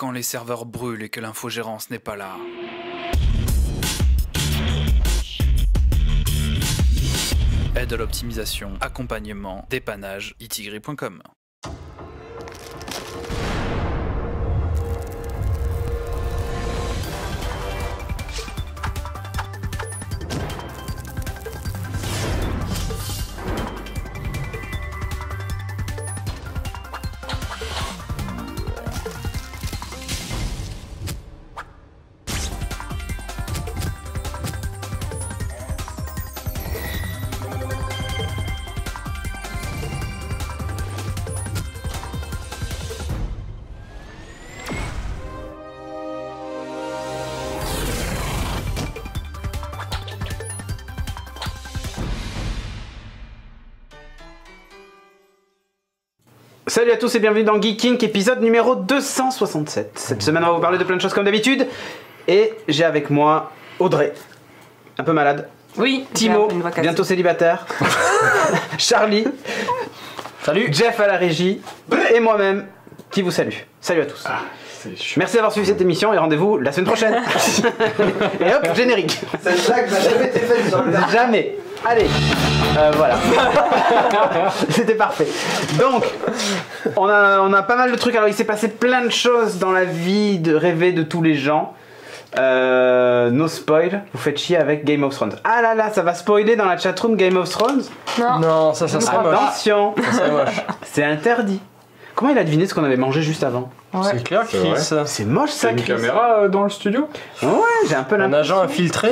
quand les serveurs brûlent et que l'infogérance n'est pas là. Aide à l'optimisation, accompagnement, dépannage, itigri.com. Salut à tous et bienvenue dans Geeking, épisode numéro 267. Cette semaine on va vous parler de plein de choses comme d'habitude. Et j'ai avec moi Audrey, un peu malade. Oui, Timo, bientôt célibataire. Charlie. Salut. Jeff à la régie. Et moi-même qui vous salue. Salut à tous. Merci d'avoir suivi cette émission et rendez-vous la semaine prochaine. Et hop, générique. Cette blague n'a jamais été faite sur le terrain. Jamais. Allez, voilà. C'était parfait. Donc, on a pas mal de trucs. Alors, il s'est passé plein de choses dans la vie de rêver de tous les gens. No spoil, vous faites chier avec Game of Thrones. Ah là là, ça va spoiler dans la chatroom Game of Thrones? Non, ça serait moche. Attention, Ça serait moche. c'est interdit. Comment il a deviné ce qu'on avait mangé juste avant? C'est clair, Chris. C'est moche ça, Une Chris. caméra dans le studio? Ouais, j'ai un peu Un l'impression. agent infiltré.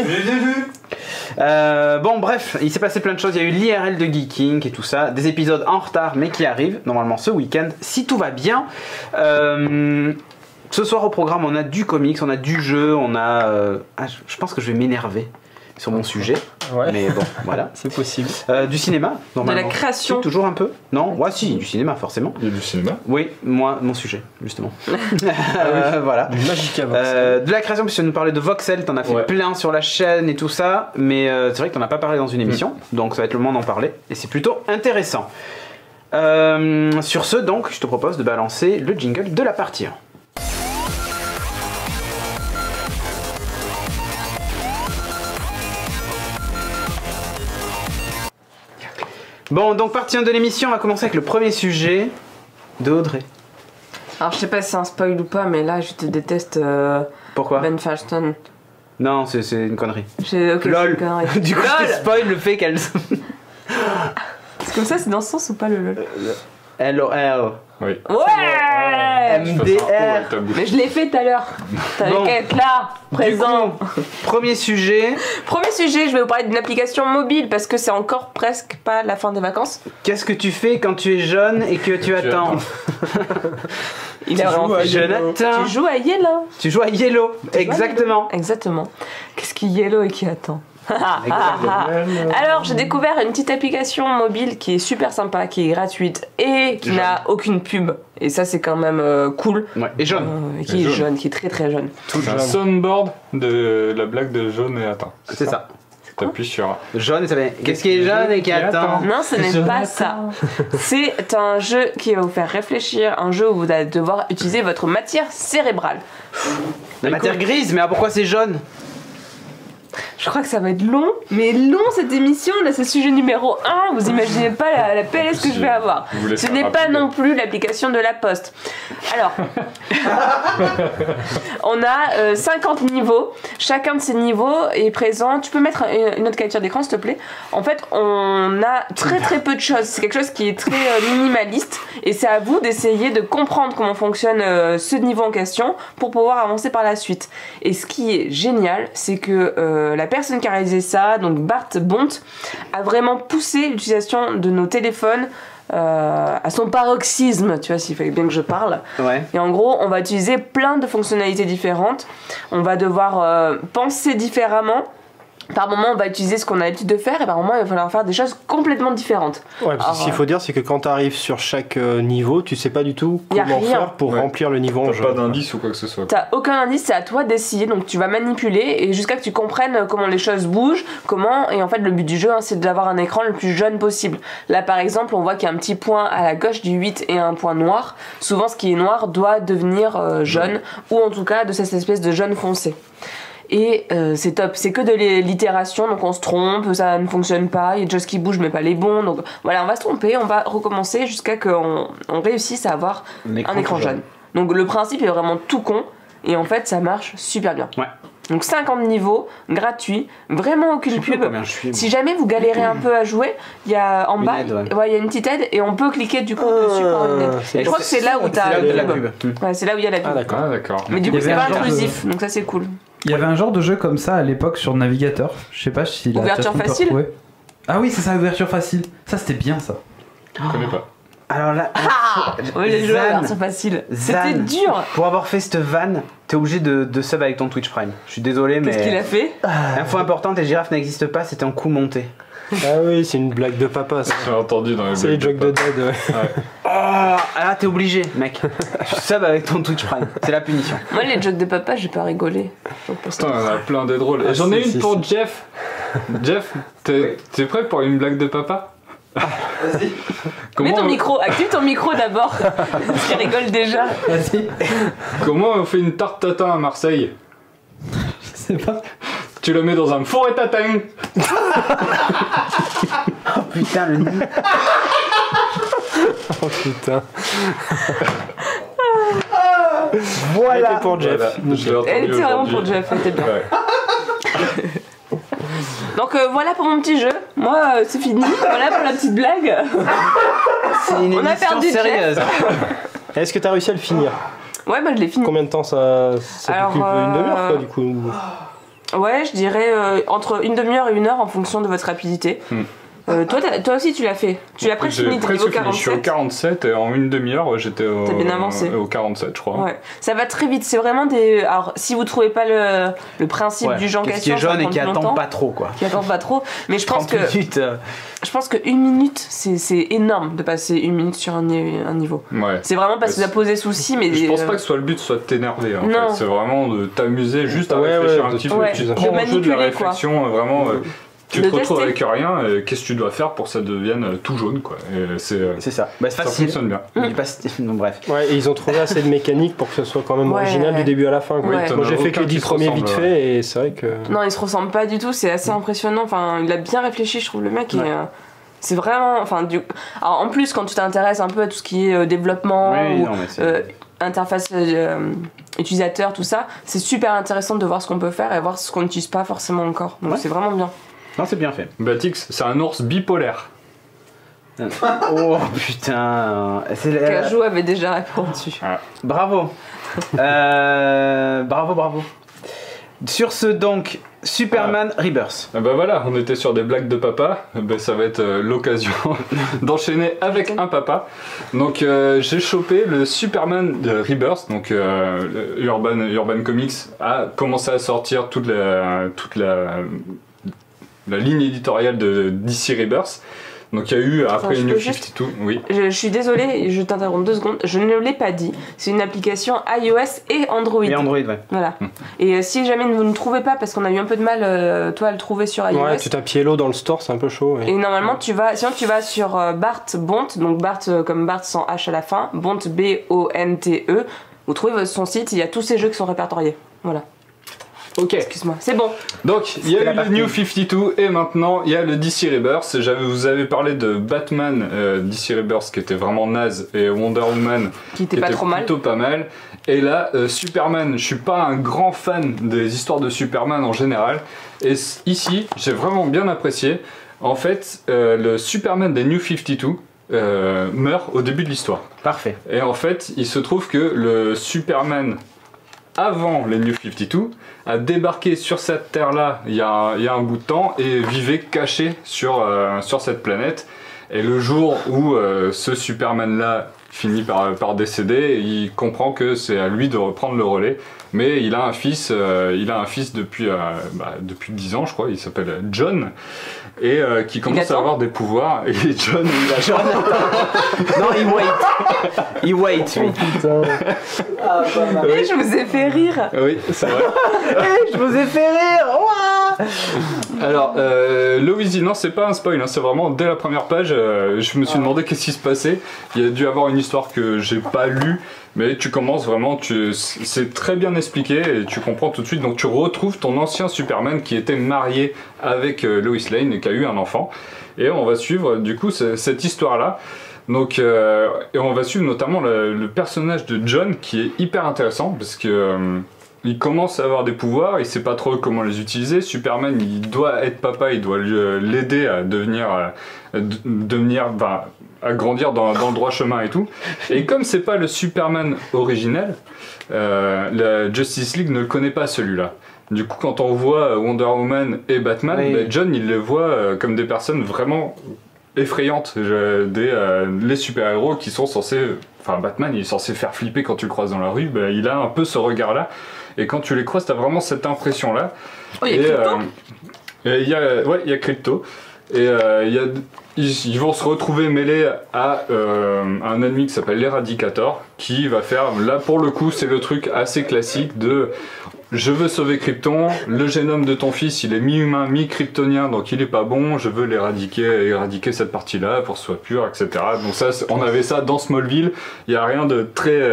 Bon bref, il s'est passé plein de choses, il y a eu l'IRL de Geeking et tout ça, des épisodes en retard mais qui arrivent normalement ce week-end, si tout va bien. Ce soir au programme on a du comics, on a du jeu, on a... je pense que je vais m'énerver sur mon sujet, Ouais, mais bon voilà. c'est possible. Du cinéma, normalement. De la création. Si, toujours un peu. Non, ouais si, du cinéma forcément. Il y a du cinéma? Oui, moi, mon sujet, justement. Voilà. Du Magica Vox. De la création, puisque tu nous parlais de Voxel, t'en as fait plein sur la chaîne et tout ça, mais c'est vrai que t'en as pas parlé dans une émission, donc ça va être le moment d'en parler, et c'est plutôt intéressant. Sur ce, donc, je te propose de balancer le jingle de la partie 1. Bon, donc partie 1 de l'émission, on va commencer avec le premier sujet de Audrey. Alors je sais pas si c'est un spoil ou pas, mais là je te déteste Pourquoi? Ben Falston. Non, c'est une connerie. Ok, c'est LOL. une connerie. Du coup, je te spoil le fait qu'elle... C'est comme ça, c'est dans ce sens ou pas le LOL? LOL. Oui. Ouais. MDR. Mais je l'ai fait tout à l'heure. T'avais Bon. qu'à être là, présent. Du coup, premier sujet, Premier sujet, je vais vous parler d'une application mobile parce que c'est encore presque pas la fin des vacances. qu'est-ce que tu fais quand tu es jeune et que tu attends? Il a vraiment fait. Jonathan. Tu joues à Yellow. Tu joues à Yellow, exactement. Exactement. Qu'est-ce qui est Yellow et qui attend? Alors j'ai découvert une petite application mobile qui est super sympa, qui est gratuite et qui n'a aucune pub. Et ça c'est quand même cool. Ouais, et jaune. Qui est jaune. jeune, qui est très très jeune. C'est un soundboard de la blague de jaune et attends. C'est ça. T'appuies sur... Jaune et ça fait. Qu'est-ce qui est jaune et qui attend? Non, ce n'est pas ça. C'est un jeu qui va vous faire réfléchir, un jeu où vous allez devoir utiliser votre matière cérébrale. La matière grise, mais pourquoi c'est jaune? Je crois que ça va être long, mais long cette émission, là c'est sujet numéro 1, vous imaginez pas la PLS que je vais avoir. Vous voulez Ce faire n'est pas rapide. non plus l'application de la Poste. Alors, on a 50 niveaux, chacun de ces niveaux est présent, tu peux mettre une autre capture d'écran s'il te plaît. En fait, on a très peu de choses, c'est quelque chose qui est très minimaliste, et c'est à vous d'essayer de comprendre comment fonctionne ce niveau en question pour pouvoir avancer par la suite. Et ce qui est génial, c'est que la personne qui a réalisé ça, donc Bart Bont, a vraiment poussé l'utilisation de nos téléphones à son paroxysme, tu vois, s'il fallait bien que je parle. Ouais. Et en gros, on va utiliser plein de fonctionnalités différentes. On va devoir penser différemment. par moment on va utiliser ce qu'on a l'habitude de faire et par moment il va falloir faire des choses complètement différentes. Ouais, parce que ce qu'il faut dire, c'est que quand tu arrives sur chaque niveau, tu sais pas du tout Y a comment rien. faire pour remplir le niveau en T'as jeu. pas d'indice ou quoi que ce soit. T'as aucun indice, c'est à toi d'essayer, donc tu vas manipuler et jusqu'à que tu comprennes comment les choses bougent, et en fait le but du jeu c'est d'avoir un écran le plus jaune possible. Là par exemple on voit qu'il y a un petit point à la gauche du 8 et un point noir. Souvent ce qui est noir doit devenir jaune ou en tout cas de cette espèce de jaune foncé. Et c'est top, c'est que de l'itération, donc on se trompe, ça ne fonctionne pas, il y a des choses qui bougent mais pas les bons, donc voilà on va se tromper, on va recommencer jusqu'à qu'on réussisse à avoir un écran jaune. Donc le principe est vraiment tout con et en fait ça marche super bien. Ouais. Donc 50 niveaux, gratuits, vraiment aucune pub. Si jamais vous galérez un peu à jouer, il y a en bas, il y a une petite aide et on peut cliquer du coup dessus pour une aide. Je crois que c'est là où t'as la pub. Ouais, c'est là où il y a la pub. Ah d'accord. Mais du coup Il y c'est avait pas un genre intrusif, donc ça c'est cool. Il y avait un genre de jeu comme ça à l'époque sur navigateur. Je sais pas si la Ouverture chat peut facile retrouver. Ah oui, c'est ça, ouverture facile. Ça c'était bien ça. Je connais pas. Alors là, Ouais, les jeux Zan. sont faciles. C'était Zan. dur. pour avoir fait cette vanne, t'es obligé de sub avec ton Twitch Prime. Je suis désolé, mais. Qu'est-ce qu'il a fait? Info importante, les girafes n'existent pas, c'était en coup monté. Ah oui, c'est une blague de papa, ça. J'ai entendu dans les C'est les blagues jokes de papa. dead, ouais. Oh, ah là, t'es obligé, mec. Tu sub avec ton Twitch Prime. C'est la punition. Moi, les jokes de papa, j'ai pas rigolé. Donc, pour ça. Putain, on a plein des drôles. Et Ah, j'en ai si, une pour si. Jeff. Jeff, t'es prêt pour une blague de papa? Vas-y. Mets Comment ton micro, active ton micro d'abord. Parce qu'il rigole déjà. Vas-y. Comment on fait une tarte tatin à Marseille? Je sais pas. Tu la mets dans un four et tatin. Oh putain, le nid. Oh putain. Voilà. C'était pour Jeff. Voilà, je l'ai entendu Elle était vraiment aujourd'hui. pour Jeff, elle était bien. Ouais. Donc voilà pour mon petit jeu. Moi, c'est fini. Voilà pour la petite blague. C'est une On a émission perdu Jeff. sérieuse. Est-ce que t'as réussi à le finir? Ouais, bah je l'ai fini. Combien de temps ça Alors, t'occupe? Une demi-heure quoi du coup? Ouais, je dirais entre une demi-heure et une heure en fonction de votre rapidité. Toi aussi, tu l'as fait. Tu l'as presque J'ai fini, t'es presque niveau fini. Je suis au 47. 47 et en une demi-heure j'étais T'as bien avancé. au 47 je crois. Ouais, ça va très vite. C'est vraiment des. Alors, si vous trouvez pas le principe Ouais, du jeu en qu'est-ce qui question, est ça va jaune et qui prendre attend longtemps. pas trop, quoi. Qui attend pas trop. Mais je pense 30 que minutes. une minute, c'est énorme de passer une minute sur un niveau. Ouais. C'est vraiment parce que ça pose des soucis, mais Je pense pas que ce soit le but soit de t'énerver en Non. fait. C'est vraiment de t'amuser juste à Ouais, réfléchir ouais, un petit de- peu. ouais, Tu de prends le jeu de la manipuler, quoi. réflexion vraiment. Tu De te retrouves tester. avec rien et qu'est-ce que tu dois faire pour que ça devienne tout jaune quoi. Et C'est ça. Bah, c'est ça facile. fonctionne bien. Il est pas... Non, bref. Ouais, et ils ont trouvé assez de mécanique pour que ce soit quand même Ouais. original du début à la fin. Quoi. Ouais. Moi j'ai fait que les 10 premiers vite fait et c'est vrai que. non, ils se ressemblent pas du tout. C'est assez impressionnant. Enfin, il a bien réfléchi, je trouve, le mec. Et, c'est vraiment. Enfin, alors, en plus, quand tu t'intéresses un peu à tout ce qui est développement Oui, ou non, mais c'est. interface utilisateur, tout ça, c'est super intéressant de voir ce qu'on peut faire et voir ce qu'on n'utilise pas forcément encore. Donc Ouais. c'est vraiment bien. Non, c'est bien fait. Batix, c'est un ours bipolaire. Oh putain. C'est Cajou avait déjà répondu. Bravo. Bravo. Sur ce, donc, Superman Rebirth. Ah bah voilà, on était sur des blagues de papa, bah ça va être l'occasion d'enchaîner avec un papa. Donc j'ai chopé le Superman de Rebirth, donc Urban Comics a commencé à sortir toute la ligne éditoriale de DC Rebirth. Donc il y a eu après je une peux New juste- 52, oui. Je suis désolée, je t'interromps 2 secondes. Je ne l'ai pas dit. C'est une application iOS et Android. Et Android, ouais. Voilà. Et si jamais vous ne trouvez pas, parce qu'on a eu un peu de mal, toi, à le trouver sur iOS. Ouais, tu tapes Yellow dans le store, c'est un peu chaud. Et normalement, sinon tu vas sur Bart Bont, donc Bart comme Bart sans H à la fin, Bont B-O-N-T-E. Vous trouvez son site, il y a tous ces jeux qui sont répertoriés. Voilà. Ok. Excuse-moi. C'est bon. Donc il y a C'était eu la le partie. New 52 et maintenant il y a le DC Rebirth. Vous avez parlé de Batman DC Rebirth qui était vraiment naze et Wonder Woman Qui était pas trop mal. plutôt pas mal. Et là Superman, je suis pas un grand fan des histoires de Superman en général. Et ici j'ai vraiment bien apprécié. En fait le Superman des New 52 meurt au début de l'histoire. Parfait. Et en fait, il se trouve que le Superman, avant les New 52, a débarqué sur cette terre-là il y a un bout de temps et vivait caché sur cette planète. Et le jour où ce Superman-là finit par décéder et il comprend que c'est à lui de reprendre le relais. Mais il a un fils depuis 10 ans, je crois, il s'appelle John, et qui commence à avoir des pouvoirs. Et John, il a Non, il wait, lui. Putain. Ah, pas mal. Et je vous ai fait rire. Oui, c'est vrai. Je vous ai fait rire. Ouah. Alors, Loisy, non, c'est pas un spoil, hein, c'est vraiment dès la première page, je me suis demandé qu'est-ce qui se passait. Il y a dû avoir une histoire que j'ai pas lue, mais tu commences vraiment, c'est très bien expliqué et tu comprends tout de suite. Donc, tu retrouves ton ancien Superman qui était marié avec Lois Lane et qui a eu un enfant. Et on va suivre du coup cette histoire-là. Donc, et on va suivre notamment le personnage de John qui est hyper intéressant parce que. Il commence à avoir des pouvoirs, il sait pas trop comment les utiliser. Superman, il doit être papa, il doit l'aider à à grandir dans le droit chemin et tout. Et comme c'est pas le Superman originel, la Justice League ne le connaît pas celui-là. Du coup, quand on voit Wonder Woman et Batman, Oui. John, il les voit comme des personnes vraiment effrayantes. Les super-héros qui sont censés... Enfin, Batman, il est censé faire flipper quand tu le croises dans la rue. Il a un peu ce regard-là. Et quand tu les croises, t'as vraiment cette impression-là. Oh, il y a Crypto. Il y a Crypto. Et ils vont se retrouver mêlés à un ennemi qui s'appelle l'Éradicator, qui va faire, là pour le coup, c'est le truc assez classique de je veux sauver Krypton, le génome de ton fils il est mi-humain, mi-kryptonien, donc il est pas bon, je veux éradiquer cette partie-là pour que ce soit pur, etc. Donc ça, on avait ça dans Smallville, il n'y a rien de très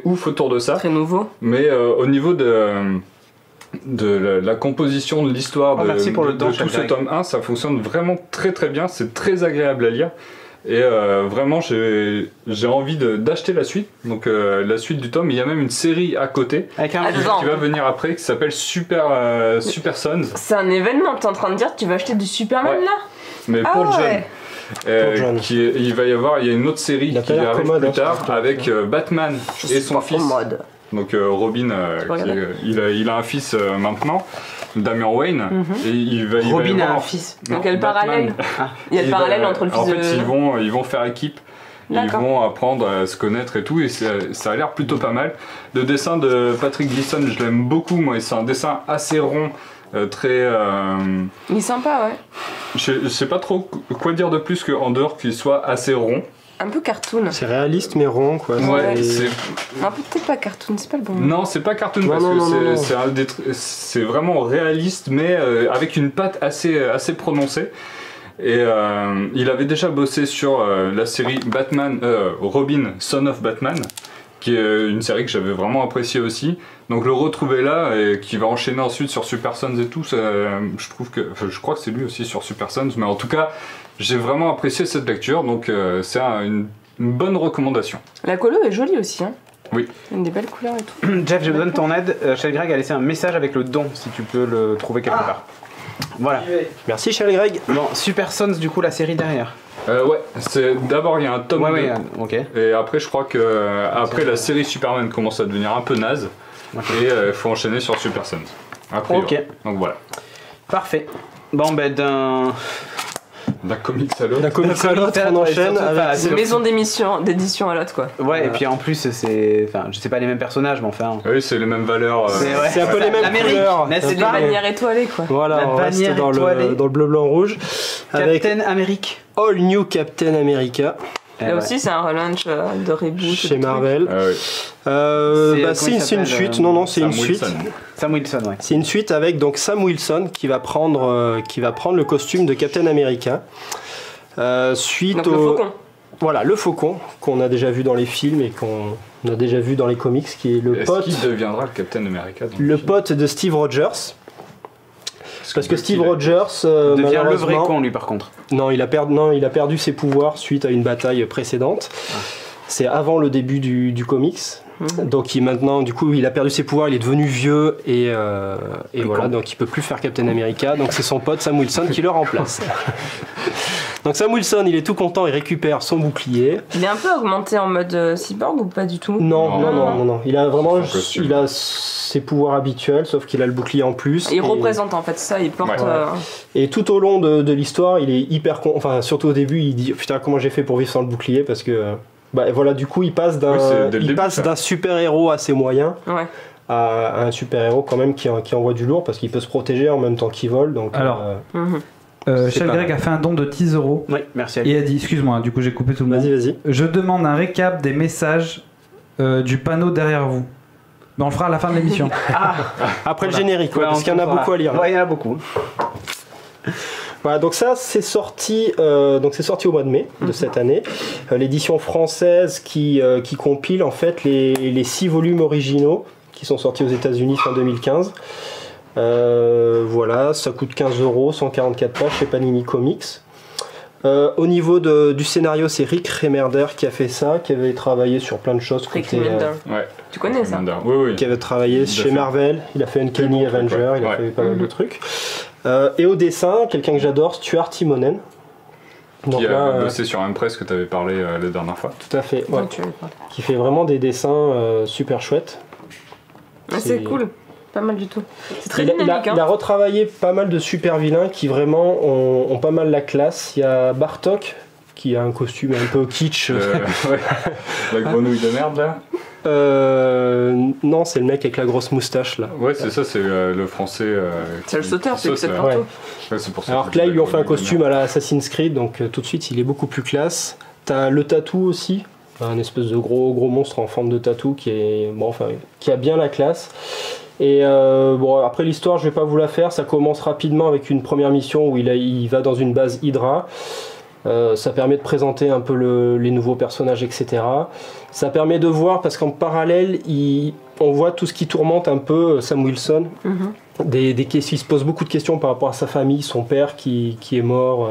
ouf autour de ça. Très nouveau. Mais au niveau de la composition de l'histoire merci pour le don, de tout ce Greg. tome 1, ça fonctionne vraiment très très bien, c'est très agréable à lire. Et vraiment, j'ai envie d'acheter la suite, donc la suite du tome. Il y a même une série à côté Avec un Attends. qui va venir après, qui s'appelle Super Sons, C'est un événement, t'es en train de dire que tu vas acheter du Superman Ouais. là? mais Ah pour John. ouais. Pour John. Il y a une autre série Il a qui pas l'air arrive commode, plus hein, tard surtout. avec Batman et son fils. mode. Donc Robin, regarder il a un fils maintenant, Damian Wayne, et il va y Robin a avoir- un fils. Donc il y a le Batman. parallèle. Il y a le parallèle entre le fils En fait, de... ils vont faire équipe. Ils D'accord. vont apprendre à se connaître et tout, et ça a l'air plutôt pas mal. Le dessin de Patrick Gleason, je l'aime beaucoup, moi, c'est un dessin assez rond, très... Il est sympa, ouais. je sais pas trop quoi dire de plus qu'en dehors qu'il soit assez rond. Un peu cartoon. C'est réaliste mais rond quoi. Ouais, c'est... Un peu peut-être pas cartoon, c'est pas le bon mot. Non, c'est pas cartoon Non, parce non, que non, non. c'est vraiment réaliste, mais avec une patte assez prononcée. Et il avait déjà bossé sur la série Robin, Son of Batman, qui est une série que j'avais vraiment appréciée aussi. Donc le retrouver là et qui va enchaîner ensuite sur Super Sons et tout, je crois que c'est lui aussi sur Super Sons, mais en tout cas j'ai vraiment apprécié cette lecture, donc c'est une bonne recommandation. La colo est jolie aussi, hein. Oui. Il y a des belles couleurs et tout. Jeff, j'ai besoin de ton aide. Shell Greg a laissé un message avec le don, si tu peux le trouver quelque part. Voilà. Merci Charles Greg. Bon, Super Sons, du coup, la série derrière. Ouais, d'abord il y a un tome 2. Ouais, ok. Et après, je crois que après la série Superman commence à devenir un peu naze, et il faut enchaîner sur Super Sons. Après, Ok. donc voilà. Parfait. Bon, ben, D'un comics à l'autre. D'un comics à l'autre, on enchaîne surtout, avec... enfin, De maison d'édition à l'autre, quoi. Ouais, et puis en plus, c'est. Enfin, je sais pas les mêmes personnages, mais enfin. Oui, c'est les mêmes valeurs. ouais. C'est un peu les mêmes L'Amérique, couleurs. n'est-ce C'est des pas bannières étoilées, quoi. Voilà, La on reste bannière dans étoilée. le bleu, blanc, rouge. Avec Captain America. All New Captain America Là aussi, c'est un relaunch de reboot. chez de trucs. Marvel. Oui. comment il C'est une s'appelle, suite, non, c'est une Sam suite. Wilson. Sam Wilson, ouais. C'est une suite avec donc Sam Wilson qui va prendre le costume de Captain America. Suite Donc le au... faucon. Voilà, le faucon qu'on a déjà vu dans les films et qu'on a déjà vu dans les comics, qui est le Est-ce pote, qu'il deviendra le Captain America dans le film pote de Steve Rogers. Parce que Steve Rogers, Devient le vrai malheureusement, con, lui, par contre. non, il a perdu ses pouvoirs suite à une bataille précédente. C'est avant le début du comics. Donc maintenant, du coup, il a perdu ses pouvoirs, il est devenu vieux et voilà, donc il peut plus faire Captain America. Donc c'est son pote Sam Wilson qui le remplace. Donc Sam Wilson, il est tout content, il récupère son bouclier. Il est un peu augmenté en mode cyborg ou pas du tout? Non. Il a vraiment, Son costume. il a ses pouvoirs habituels, sauf qu'il a le bouclier en plus. Et il représente en fait ça, il porte. Ouais. Et tout au long de l'histoire, il est hyper enfin surtout au début, il dit putain comment j'ai fait pour vivre sans le bouclier parce que Bah et voilà, du coup, il passe Oui, c'est dès le début, ça. d'un super-héros assez moyen Ouais. à un super-héros quand même qui envoie du lourd parce qu'il peut se protéger en même temps qu'il vole. Donc, Alors, Mhm. C'est Shell pas Greg mal. a fait un don de 10 €. Oui, merci à lui. Et a dit, excuse-moi, du coup j'ai coupé tout le monde. vas-y. Je demande un récap des messages du panneau derrière vous. Mais on le fera à la fin de l'émission. Après le générique, ouais, Ouais, parce on qu'il y en a comprendra. beaucoup à lire. Ouais, il y en a beaucoup. Voilà, donc ça c'est sorti au mois de mai de cette année. L'édition française qui compile en fait les 6 volumes originaux qui sont sortis aux États-Unis fin 2015. Voilà, ça coûte 15 €, 144 pages chez Panini Comics. Au niveau du scénario, c'est Rick Remender qui a fait ça, qui avait travaillé sur plein de choses. Rick côté, Remender. Ouais. Tu connais ça? Oui, oui. qui avait travaillé Il a chez fait Marvel, il a fait Uncanny bon truc, Avenger, ouais. il a Ouais. fait pas mal de trucs. Et au dessin, quelqu'un que j'adore, Stuart Timonen. Donc Qui a là, bossé sur Impress que tu avais parlé la dernière fois. tout à fait, ouais. Ouais, tu veux pas. Qui fait vraiment des dessins super chouettes. Ouais, c'est cool. Pas mal du tout. C'est très Il a dynamique. il a retravaillé pas mal de super vilains qui vraiment ont pas mal la classe. Il y a Bartok qui a un costume un peu kitsch. Ouais. La grenouille de merde là. Non, c'est le mec avec la grosse moustache là. Ouais, c'est ça, c'est le français. C'est le sauteur, c'est ça, peut-être Ouais. partout. Ouais, c'est pour ça. Alors que là, ils lui ont fait un costume à la Assassin's Creed, donc tout de suite, il est beaucoup plus classe. T'as le tatou aussi, un espèce de gros monstre en forme de tatou qui est qui a bien la classe. Et bon, après l'histoire, je vais pas vous la faire. Ça commence rapidement avec une première mission où il va dans une base Hydra. Ça permet de présenter un peu les nouveaux personnages, etc. Ça permet de voir, parce qu'en parallèle, on voit tout ce qui tourmente un peu Sam Wilson. Mhm. Il se pose beaucoup de questions par rapport à sa famille, son père qui est mort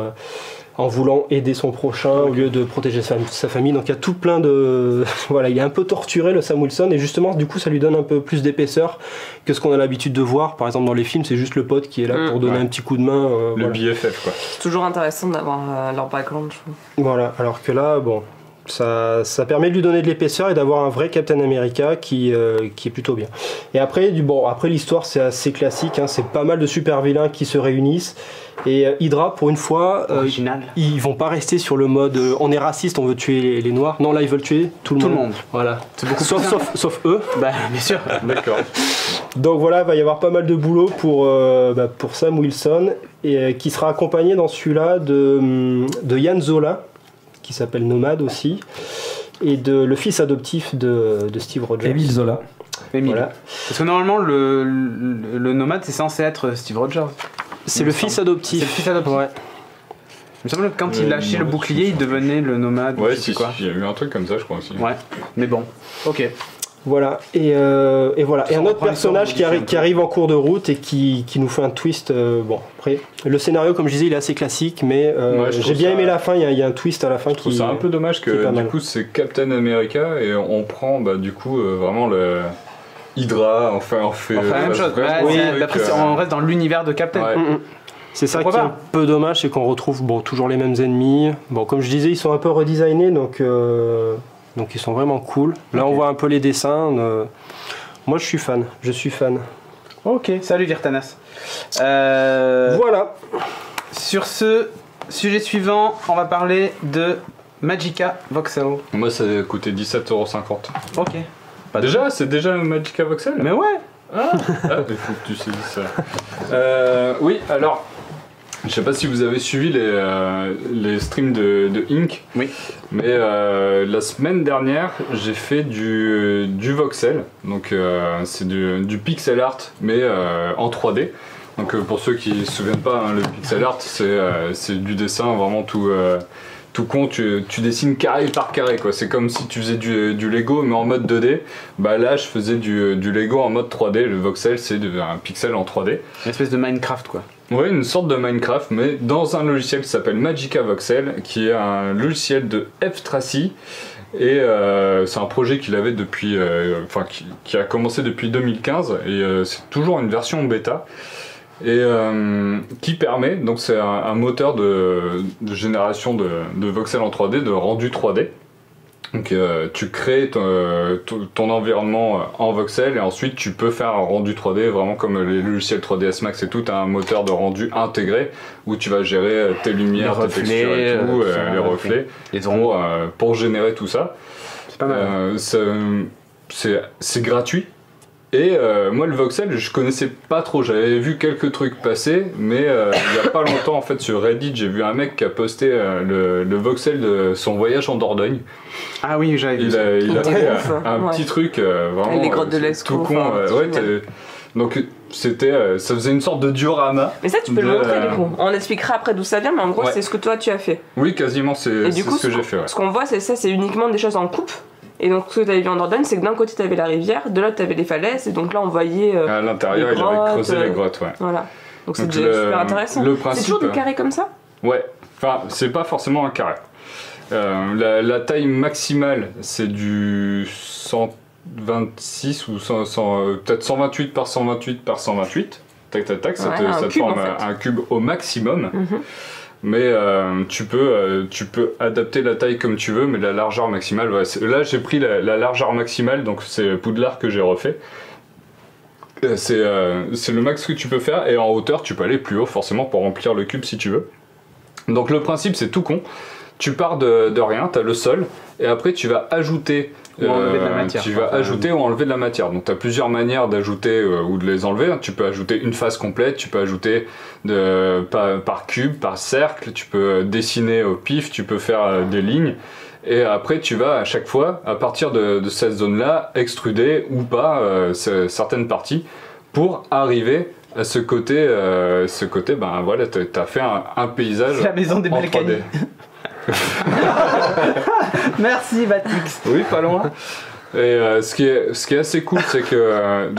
en voulant aider son prochain au lieu de protéger sa famille. Donc il y a tout plein de... Voilà, il est un peu torturé le Sam Wilson et justement du coup ça lui donne un peu plus d'épaisseur que ce qu'on a l'habitude de voir. Par exemple dans les films c'est juste le pote qui est là pour donner Ouais. un petit coup de main. Le Voilà. BFF quoi. C'est toujours intéressant d'avoir leur background, je trouve. Voilà, alors que là, bon, ça permet de lui donner de l'épaisseur et d'avoir un vrai Captain America qui est plutôt bien. Et après, après l'histoire, c'est assez classique, hein, c'est pas mal de super vilains qui se réunissent. Et Hydra, pour une fois, Original. ils vont pas rester sur le mode on est raciste, on veut tuer les noirs. Non, là, ils veulent tuer tout le monde. Voilà. C'est beaucoup Sauf, plus simple. sauf eux. Bah, bien sûr. D'accord. Donc voilà, il va y avoir pas mal de boulot pour Sam Wilson, et qui sera accompagné dans celui-là de Yann Zola, qui s'appelle Nomade aussi, et de le fils adoptif de Steve Rogers. Émile Zola. Émile. Voilà. Parce que normalement, le nomade, c'est censé être Steve Rogers. C'est le fils adoptif. C'est le fils adoptif. Ouais. Il me semble que quand il lâchait le bouclier, il devenait le nomade. Ouais, je sais si, plus quoi. il y a eu un truc comme ça, je crois aussi. Ouais, mais bon. Ok. Voilà. Et voilà. Et un autre reprend personnage l'histoire, on qui arrive en cours de route et qui nous fait un twist. Bon, après, le scénario, comme je disais, il est assez classique, mais Ouais, je j'ai trouve bien ça- aimé la fin. Il y a un twist à la fin Je trouve qui. ça un peu dommage qui est que pas du mal. coup c'est Captain America et on prend du coup vraiment le Hydra, enfin on fait Enfin, la même chose. vraiment Ouais, un truc, d'après, on reste dans l'univers de Captain. ouais. C'est ça qui Pourquoi est un peu dommage, c'est qu'on retrouve toujours les mêmes ennemis. Bon, comme je disais, ils sont un peu redesignés, donc ils sont vraiment cool. Là, on voit un peu les dessins. Moi, je suis fan. Ok, salut Virtanas. Voilà. Sur ce sujet suivant, on va parler de Magica Voxel. Moi ça a coûté 17,50€. Ok. Pas de- Déjà, c'est déjà Magica Voxel. Mais ouais. Ah, il faut que tu sais ça. Oui, alors, je sais pas si vous avez suivi les streams de Ink. Oui. Mais la semaine dernière, j'ai fait du voxel. Donc, c'est du pixel art, mais en 3D. Donc, pour ceux qui ne se souviennent pas, hein, le pixel art, c'est du dessin vraiment tout con, tu dessines carré par carré quoi. C'est comme si tu faisais du Lego mais en mode 2D. Bah là je faisais du Lego en mode 3D. Le voxel c'est un pixel en 3D. Une espèce de Minecraft quoi. Ouais, une sorte de Minecraft mais dans un logiciel qui s'appelle Magica Voxel qui est un logiciel de Ftracy. Et c'est un projet qu'il avait depuis, qui a commencé depuis 2015 et c'est toujours une version bêta. Et qui permet, donc c'est un moteur de génération de voxels en 3D, de rendu 3D. Donc tu crées ton environnement en voxel et ensuite tu peux faire un rendu 3D vraiment comme les logiciels 3ds Max et tout. Tu as un moteur de rendu intégré où tu vas gérer tes lumières, tes textures et tout, les reflets pour générer tout ça. C'est pas mal. C'est gratuit. Et moi le voxel je connaissais pas trop, j'avais vu quelques trucs passer mais il y a pas longtemps en fait sur Reddit j'ai vu un mec qui a posté le voxel de son voyage en Dordogne. Ah oui, j'avais vu ça. Il a fait ouf, un petit truc vraiment les grottes de Lascaux, tout con. Donc ça faisait une sorte de diorama. Mais ça tu peux le montrer du coup. On expliquera après d'où ça vient mais en gros Ouais. c'est ce que toi tu as fait. Oui quasiment c'est ce que j'ai fait. Ouais. Ce qu'on voit c'est uniquement des choses en coupe. Et donc ce que tu avais vu en Dordogne, c'est que d'un côté tu avais la rivière, de l'autre tu avais les falaises, et donc là on voyait. À l'intérieur il avait creusé les grottes, ouais. Voilà. Donc c'est Donc, super intéressant. le C'est principe, toujours des carrés comme ça? Ouais, enfin c'est pas forcément un carré. La taille maximale c'est du 126 ou peut-être 128 par 128 par 128. Tac tac tac, ça te cube, forme en fait. un cube au maximum. Mhm. Mais tu peux adapter la taille comme tu veux, mais la largeur maximale, ouais, là j'ai pris la largeur maximale, donc c'est Poudlard que j'ai refait. C'est le max que tu peux faire, et en hauteur tu peux aller plus haut forcément pour remplir le cube si tu veux. Donc le principe c'est tout con, tu pars de rien, tu as le sol, et après tu vas ajouter ou enlever de la matière. Tu vas ajouter ou enlever de la matière. Donc tu as plusieurs manières d'ajouter ou de les enlever. Tu peux ajouter une phase complète, tu peux ajouter par cube, par cercle, tu peux dessiner au pif, tu peux faire des lignes. Et après tu vas à chaque fois, à partir de cette zone-là, extruder ou pas certaines parties pour arriver à ce côté, ben voilà, tu as fait un paysage. C'est la maison des en Balkany. 3D. Merci Batix. Oui, pas loin. Et ce qui est assez cool, c'est que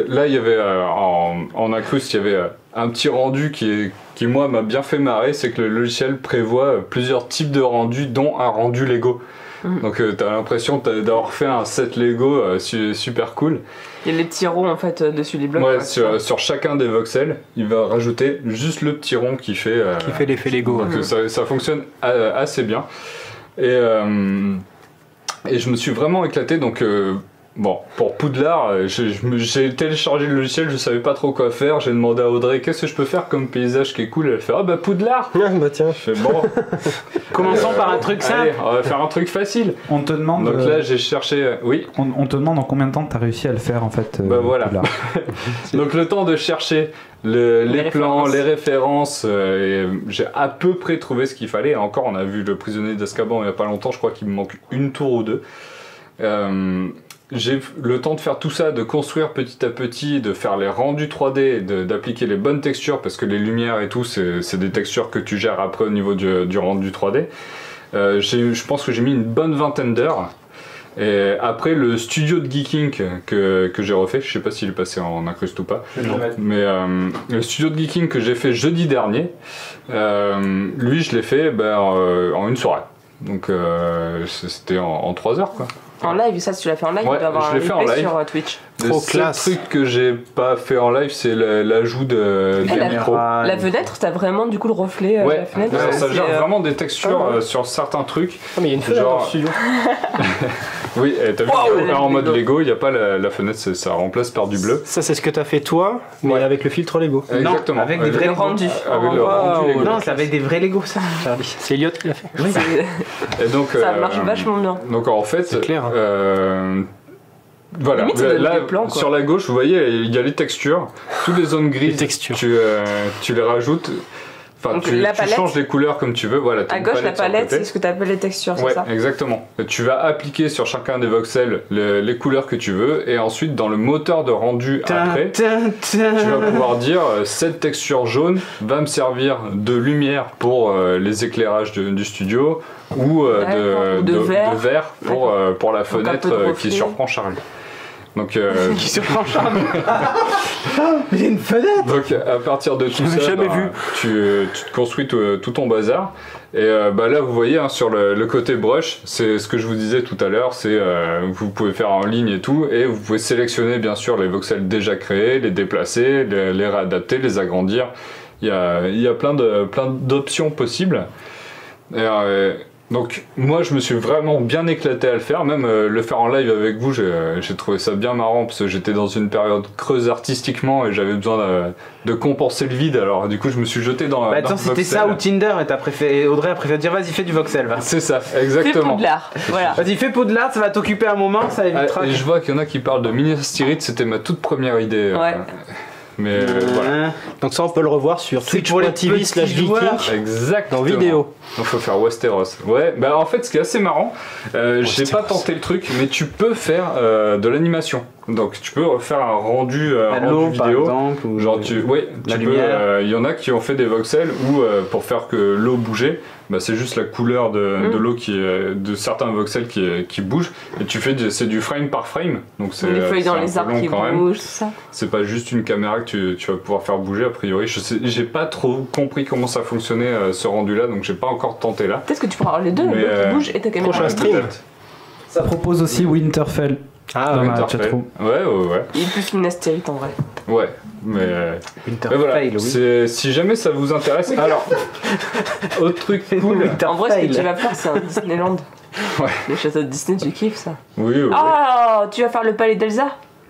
là, il y avait en incruste, il y avait un petit rendu qui moi m'a bien fait marrer, c'est que le logiciel prévoit plusieurs types de rendus, dont un rendu Lego. Donc t'as l'impression d'avoir fait un set Lego super cool. Il y a les petits ronds en fait dessus les blocs. Ouais, sur chacun des voxels, il va rajouter juste le petit rond qui fait l'effet Lego. Donc ça fonctionne assez bien. Et je me suis vraiment éclaté. Donc bon, pour Poudlard, j'ai téléchargé le logiciel, je savais pas trop quoi faire. J'ai demandé à Audrey qu'est-ce que je peux faire comme paysage qui est cool. Elle fait ah bah Poudlard. Bah tiens. Je fais bon. Commençons par un truc simple. Allez, on va faire un truc facile. On te demande. Donc là j'ai cherché. Oui. On te demande en combien de temps tu as réussi à le faire en fait. Bah voilà. là. Donc le temps de chercher les plans, les références, j'ai à peu près trouvé ce qu'il fallait. Encore, on a vu le prisonnier d'Azkaban il n'y a pas longtemps, je crois qu'il me manque une tour ou deux. J'ai le temps de faire tout ça, de construire petit à petit, de faire les rendus 3D, d'appliquer les bonnes textures, parce que les lumières et tout, c'est des textures que tu gères après au niveau du rendu 3D. Je pense que j'ai mis une bonne vingtaine d'heures. Et après le studio de geeking que j'ai refait, je sais pas s'il est passé en incruste ou pas, mais le studio de geeking que j'ai fait jeudi dernier, lui je l'ai fait en une soirée. Donc c'était en 3 heures quoi. En live, ça tu l'as fait en live, Ouais, tu dois avoir je l'ai fait en replay live. sur Twitch. Le seul truc que j'ai pas fait en live, c'est l'ajout de la micro. La fenêtre, t'as vraiment du coup le reflet de Ouais, la fenêtre. ça c'est, gère vraiment des textures ouais. sur certains trucs. Ah, mais il y a une fenêtre dans le studio. Oui, et t'as vu Wow, en mode Lego. Lego, il n'y a pas la fenêtre, ça remplace par du bleu. Ça, c'est ce que t'as fait toi, mais Ouais. avec le filtre Lego. Exactement. avec des vrais le Lego. rendu. Avec le Oh, rendu Lego. Non, c'est avec des vrais Lego ça. Charlie. C'est Elliot qui l'a fait. C'est- Et donc, Ça marche vachement bien. Donc en fait, C'est clair, hein. Voilà, Limite, ça donne là des plans, quoi. sur la gauche, vous voyez, il y a les textures, toutes les zones grises, Les textures. tu les rajoutes, enfin Donc, tu la palette. changes les couleurs comme tu veux, voilà. t'as À une gauche, la sur le palette, côté. c'est ce que t'appelles les textures, c'est Ouais, ça? exactement. Tu vas appliquer sur chacun des voxels les couleurs que tu veux, et ensuite dans le moteur de rendu après, tu vas pouvoir dire cette texture jaune va me servir de lumière pour les éclairages du studio ou D'accord, ou de vert. pour la Donc, un peu de fenêtre qui reflet. surprend Charlie. Donc, Qui surprend Charles. Mais il y a une fenêtre. donc à partir de tout l'ai ça, jamais vu. tu te construis tout ton bazar. Et là, vous voyez hein, sur le côté brush, c'est ce que je vous disais tout à l'heure, c'est vous pouvez faire en ligne et tout, et vous pouvez sélectionner bien sûr les voxels déjà créés, les déplacer, les réadapter, les agrandir. Il y a plein d'options possibles. Et, Donc moi je me suis vraiment bien éclaté à le faire, même le faire en live avec vous, j'ai trouvé ça bien marrant parce que j'étais dans une période creuse artistiquement et j'avais besoin de compenser le vide, alors du coup je me suis jeté dans Bah attends, dans c'était Voxel. ça ou Tinder et Audrey a préféré dire vas-y fais du voxel, va. C'est ça, Fais exactement. Poudlard. Voilà. Vas-y fais Poudlard, ça va t'occuper un moment, ça évitera. Et je vois qu'il y en a qui parlent de Minas Tirith, c'était ma toute première idée. Ouais. Mais voilà. Donc ça on peut le revoir sur C'est pour les twitch.tv/viking joueurs. Exactement. dans vidéo. Donc faut faire Westeros. Ouais, bah en fait ce qui est assez marrant, j'ai pas tenté le truc, mais tu peux faire de l'animation. Donc tu peux faire un rendu, L'eau rendu par vidéo. exemple. Ou Genre la tu lumière. peux. Il y en a qui ont fait des voxels où pour faire que l'eau bougeait, bah, c'est juste la couleur de l'eau de certains voxels qui bouge. Et tu fais c'est du frame par frame. Donc c'est Les feuilles dans c'est un les peu arbres long qui quand même. bougent, tout ça. C'est pas juste une caméra que tu vas pouvoir faire bouger a priori. J'ai pas trop compris comment ça fonctionnait ce rendu là, donc j'ai pas encore tenté là. Peut-être que tu pourras avoir les deux, Mais, l'eau qui bouge et ta caméra. prochain qui stream. bouge. Ça propose aussi Winterfell. Ah Dans ouais. ma Winterfell. chatroom. Ouais. Il est plus Minas Tirith en vrai. Ouais, mais voilà. Winterfell, oui. Si jamais ça vous intéresse, alors autre truc cool. En vrai, ce que tu Winterfell. vas faire, c'est un Disneyland. Ouais. Le château de Disney, tu kiffes ça. Oui, Ah, tu vas faire le palais d'Elsa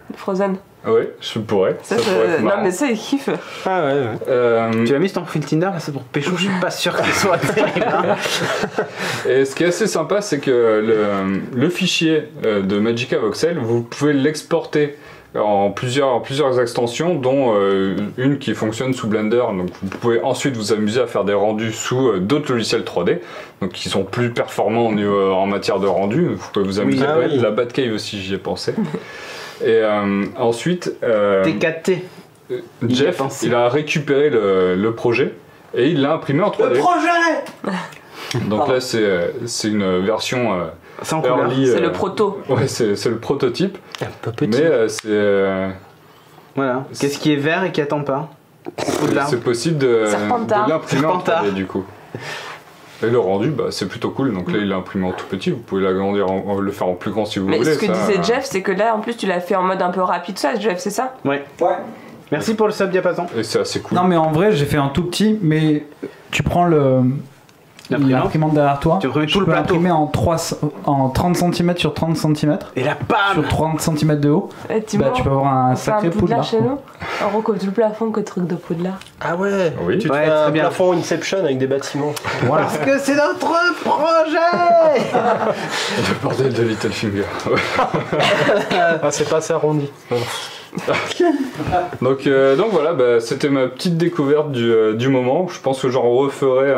de Frozen. ouais, je pourrais. Ça, pourrait être non, marrant. mais ça, il kiffe. Ah ouais. Tu l'as mis sur ton profil Tinder, là, c'est pour pécho, je suis pas sûr que ce soit terrible. Hein. Et ce qui est assez sympa, c'est que le fichier de Magica Voxel, vous pouvez l'exporter en plusieurs extensions, dont une qui fonctionne sous Blender. Donc vous pouvez ensuite vous amuser à faire des rendus sous d'autres logiciels 3D, donc qui sont plus performants en matière de rendu. Vous pouvez vous amuser. oui. La Batcave aussi, j'y ai pensé. Et ensuite, TKT. Il y a Jeff, pensé. il a récupéré le projet et il l'a imprimé en 3D. projet. Donc là, c'est une version Sans couleur. early. C'est le proto. Ouais, c'est le prototype. Un peu petit. Mais c'est Voilà. Qu'est-ce qui est vert et qui attend pas? Poudlard. c'est possible de Serpentard. l'imprimer en Serpentard. 3D du coup. Et le rendu, bah, c'est plutôt cool. Donc là, il l'a imprimé en tout petit. Vous pouvez l'agrandir, le faire en plus grand si vous Mais voulez. ce que ça, disait Jeff, c'est que là, en plus, tu l'as fait en mode un peu rapide, ça, Jeff, c'est ça? Ouais. Ouais. Merci pour le sub diapason. Et c'est assez cool. Non, mais en vrai, j'ai fait un tout petit, mais tu prends l'imprimante derrière toi. Tu imprimes tout le peux plateau. imprimer en 30 cm sur 30 cm. Et la bam. Sur 30 cm de haut. Eh, Timon, Bah, tu peux avoir un on fait un sacré Poudlard Poudlard. chez nous. On recouvre le plafond que truc de Poudlard. Ah ouais. Oui. Tu te Ouais, fais très un bien. plafond Inception avec des bâtiments. Voilà. Parce que c'est notre projet. Le bordel de Littlefinger. Ouais. Ah c'est pas ça arrondi. Donc voilà, bah, c'était ma petite découverte du moment. Je pense que j'en referai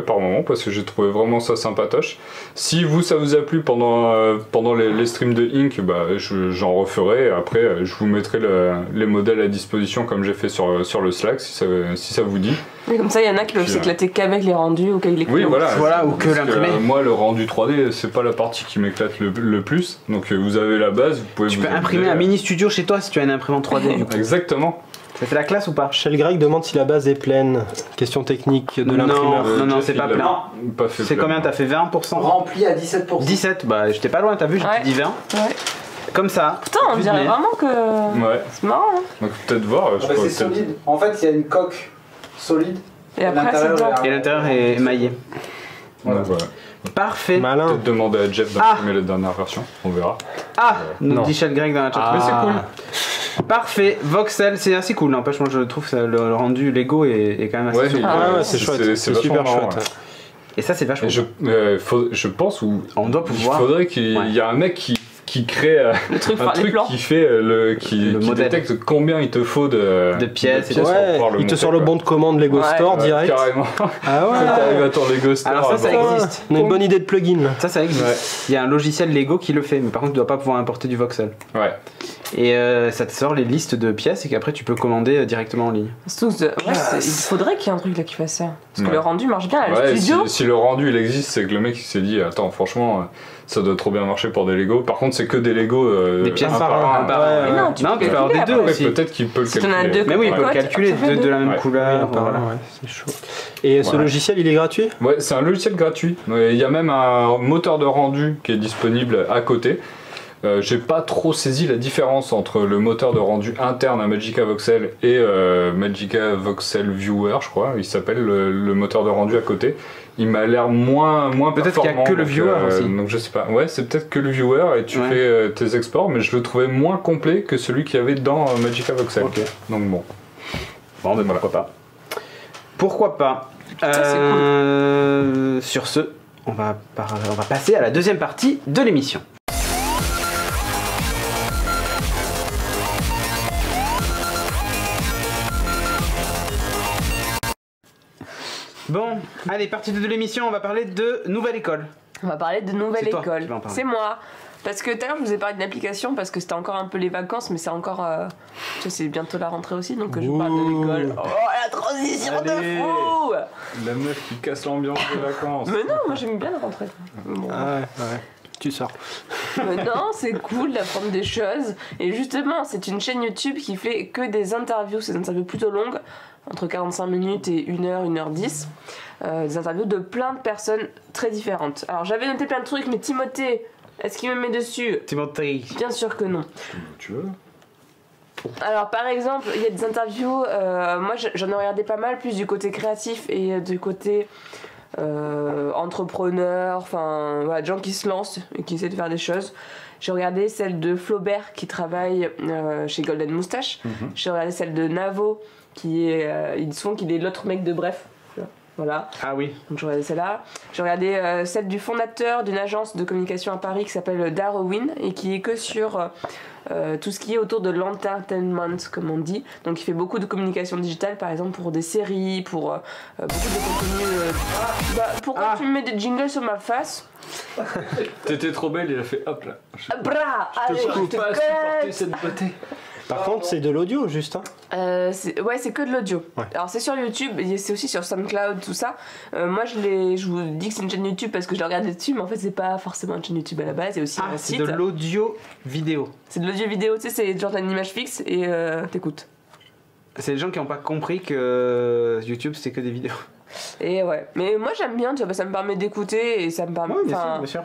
par moment parce que j'ai trouvé vraiment ça sympatoche. Si ça vous a plu pendant les streams de Ink, bah, j'en referai. Après, je vous mettrai les modèles à disposition comme j'ai fait sur le Slack si ça vous dit. Mais comme ça, il y en a qui peuvent Puis, s'éclater qu'avec les rendus ou qu'avec les Oui, couleurs. voilà. Ou que Parce l'imprimer. moi, le rendu 3D, c'est pas la partie qui m'éclate le plus. Donc vous avez la base, vous pouvez Tu vous peux imprimer amuser. un mini studio chez toi si tu as une imprimante 3D du coup. Exactement. Ça fait la classe ou pas? Shell Greg demande si la base est pleine. Question technique de Non. l'imprimeur. Non, Jeff, c'est pas il l'a plein. pas fait C'est plein. combien? T'as fait 20%? Rempli à 17%. 17, bah j'étais pas loin, t'as vu, j'ai Ouais. dit 20. Ouais. Comme ça. Putain, on Juste dirait mais- vraiment que. Ouais. C'est marrant, hein. Donc peut-être voir. je Ah bah, pourrais c'est peut-être- solide. En fait, il y a une coque solide. Et après, c'est blanc. Et l'intérieur est émaillé. Donc, voilà. Parfait. Malin. Peut-être demander à Jeff d'imprimer la dernière version, on verra. Ah, nous Non. dit Shell Greg dans la chat. Mais c'est cool. Parfait. Voxel, c'est assez cool. N'empêche, moi je trouve que le rendu Lego est quand même assez Ouais, souple. Ah ouais, c'est chouette. C'est vachement super marrant, chouette. ouais. Et ça, c'est vachement Et cool. je pense où On doit il pouvoir. faudrait qu'il Ouais. y a un mec qui crée Le truc, un enfin, les truc plans. qui fait qui Le modèle. détecte combien il te faut de pièces et pour Ouais, pouvoir le il te monter, sort le quoi. bon de commande Lego Ouais. Store Ouais, direct. carrément. Ah ouais. T'arrives à ton Lego Store. Alors ça bon. existe. On a une bonne idée de plugin là. Ça existe. Ouais. Il y a un logiciel Lego qui le fait, mais par contre, tu dois pas pouvoir importer du voxel. Ouais. Et ça te sort les listes de pièces et qu'après, tu peux commander directement en ligne. Surtout que- ouais, il faudrait qu'il y ait un truc là qui fasse ça. Parce que Ouais. le rendu marche bien. Là, Ouais, le studio. si le rendu il existe, c'est que le mec il s'est dit attends franchement ça doit trop bien marcher pour des Lego. Par contre c'est que des Lego Des pièces un par par un, un. par un. Ouais, Mais non, tu peux peux avoir des calculer deux après. aussi. Peut-être qu'il peut le Si t'en as calculer. deux, Mais oui, il peut Ouais. le calculer Ça fait de la même deux. couleur. voilà. Ouais, c'est chaud. Et ce Ouais. logiciel, il est gratuit? Ouais, c'est un logiciel gratuit. Il y a même un moteur de rendu qui est disponible à côté. J'ai pas trop saisi la différence entre le moteur de rendu interne à Magica Voxel et Magica Voxel Viewer, je crois, il s'appelle le moteur de rendu à côté. Il m'a l'air moins Peut-être qu'il y a performant. que le viewer aussi. Donc je sais pas. Ouais, c'est peut-être que le viewer et tu fais tes exports, mais je le trouvais moins complet que celui qu'il y avait dans Magica Voxel. Ok. Donc bon. Bon, ben pourquoi pas. Pourquoi pas. c'est Sur ce, on va passer à la deuxième partie de l'émission. Bon, allez, partie 2 de l'émission, on va parler de Nouvelle École. On va parler de Nouvelle C'est toi École. qui vas en parler. C'est moi. Parce que tout à l'heure, je vous ai parlé d'une application parce que c'était encore un peu les vacances, mais c'est encore. Tu sais, c'est bientôt la rentrée aussi, donc je vous parle de l'école. Oh, la transition Allez. de fou! La meuf qui casse l'ambiance des vacances. Mais non, moi j'aime bien la rentrée. Bon. Ah ouais. Tu sors. Mais non, c'est cool d'apprendre des choses. Et justement, c'est une chaîne YouTube qui fait que des interviews. C'est des interviews plutôt longues, entre 45 minutes et 1h, 1h10. Des interviews de plein de personnes très différentes. Alors j'avais noté plein de trucs, mais Timothée, est-ce qu'il me met dessus? Timothée. Bien sûr que non. Tu veux? Alors par exemple, il y a des interviews, moi j'en ai regardé pas mal, plus du côté créatif et du côté entrepreneur, enfin voilà, de gens qui se lancent et qui essaient de faire des choses. J'ai regardé celle de Flaubert qui travaille chez Golden Moustache. J'ai regardé celle de Navo qui est, ils disent qu'il est l'autre mec de Bref. Voilà. Ah oui. Donc j'ai regardé celle-là. J'ai regardé celle du fondateur d'une agence de communication à Paris qui s'appelle Darwin et qui est que sur tout ce qui est autour de l'entertainment, comme on dit. Donc il fait beaucoup de communication digitale, par exemple pour des séries, pour beaucoup de contenu. Pourquoi tu me mets des jingles sur ma face? T'étais trop belle, il a fait hop là. Bra, allez, je te pas colle. supporter cette beauté. Par contre, c'est de l'audio juste. Hein. C'est que de l'audio. Ouais. Alors c'est sur YouTube, et c'est aussi sur SoundCloud, tout ça. Moi je vous dis que c'est une chaîne YouTube parce que je l'ai regardé dessus, mais en fait c'est pas forcément une chaîne YouTube à la base, c'est aussi un C'est site. de l'audio vidéo. C'est de l'audio vidéo, tu sais, c'est genre t'as une image fixe et t'écoutes. C'est les gens qui n'ont pas compris que YouTube c'était que des vidéos. Et ouais, mais moi j'aime bien, tu vois, ça me permet d'écouter et ça me permet. Oui, bien enfin, sûr, bien sûr.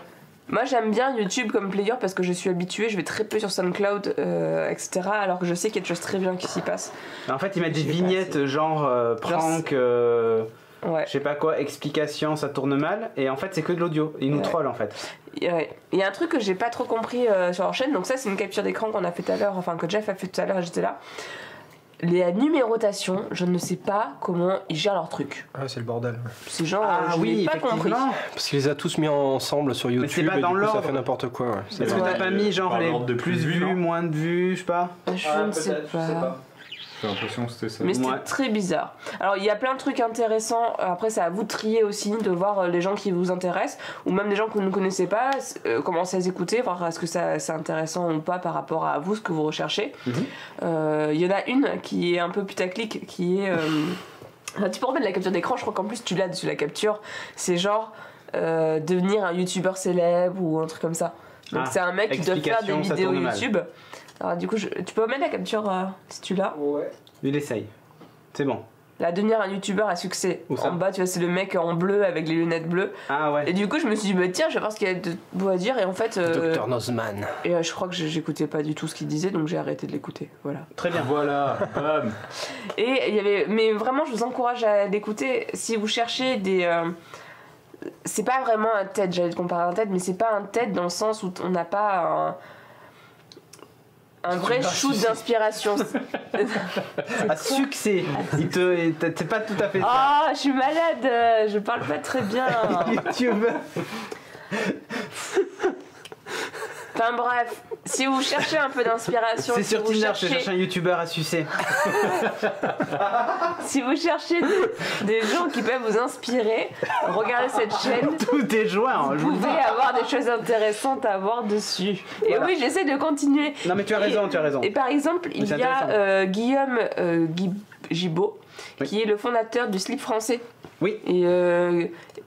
moi j'aime bien YouTube comme player parce que je suis habituée, je vais très peu sur SoundCloud, etc. Alors que je sais qu'il y a des choses très bien qui s'y passent. En fait, ils mettent des Je sais pas, vignettes genre prank, Ouais. je sais pas quoi, explication, ça tourne mal. Et en fait, c'est que de l'audio. Ils nous Ouais. trollent en fait. Ouais. Il y a un truc que j'ai pas trop compris sur leur chaîne, donc ça c'est une capture d'écran qu'on a fait tout à l'heure, enfin que Jeff a fait tout à l'heure et j'étais là. Les numérotations, je ne sais pas comment ils gèrent leur truc. Ah, c'est le bordel. C'est genre, Ah je oui, n'ai pas compris. effectivement. Parce qu'ils les a tous mis ensemble sur YouTube c'est pas et dans du coup ça l'ordre. fait n'importe quoi. Ouais. C'est Est-ce que Ouais. t'as pas mis genre Par les l'ordre de plus plus vus, vus, non moins de vues, je sais pas? Je ne sais pas. J'ai l'impression que c'était ça. Mais c'était Ouais. très bizarre. Alors il y a plein de trucs intéressants. Après c'est à vous de trier aussi, de voir les gens qui vous intéressent ou même des gens que vous ne connaissez pas, commencer à les écouter, voir est-ce que c'est intéressant ou pas par rapport à vous, ce que vous recherchez. Il y en a une qui est un peu putaclic, qui est tu peux remettre la capture d'écran. Je crois qu'en plus tu l'as dessus la capture. C'est genre devenir un youtubeur célèbre ou un truc comme ça. Donc Ah, c'est un mec qui doit faire des explication, ça vidéos tourne mal. YouTube. Alors du coup tu peux remettre la capture si tu l'as. Ouais. Il essaye. C'est bon. Là, devenir un youtubeur à succès. Où ça En bas, tu vois, c'est le mec en bleu avec les lunettes bleues. Ah ouais. Et du coup, je me suis dit, bah tiens, je vais voir ce qu'il y a de beau à dire. Et en fait, Dr Nozman. je crois que j'écoutais pas du tout ce qu'il disait, donc j'ai arrêté de l'écouter. Voilà. Très bien. Voilà, bam. Et il y avait, mais vraiment, je vous encourage à l'écouter si vous cherchez des. C'est pas vraiment un TED, j'allais te comparer à un TED, mais c'est pas un TED dans le sens où on n'a pas un vrai shoot d'inspiration. À succès. T'es pas tout à fait ça. Ah, je suis malade, je parle pas très bien. YouTubeur. Enfin bref, si vous cherchez un peu d'inspiration, C'est si sur vous Tinder, je cherchez- cherche un youtubeur à sucer. Si vous cherchez des gens qui peuvent vous inspirer, regardez cette chaîne. Tout est joint. Vous pouvez avoir des choses intéressantes à voir dessus. Et Voilà. oui, j'essaie de continuer. Non mais tu as raison, tu as raison. Et par exemple, il c'est y a Guillaume Gibaud, Oui. qui est le fondateur du slip français. Oui.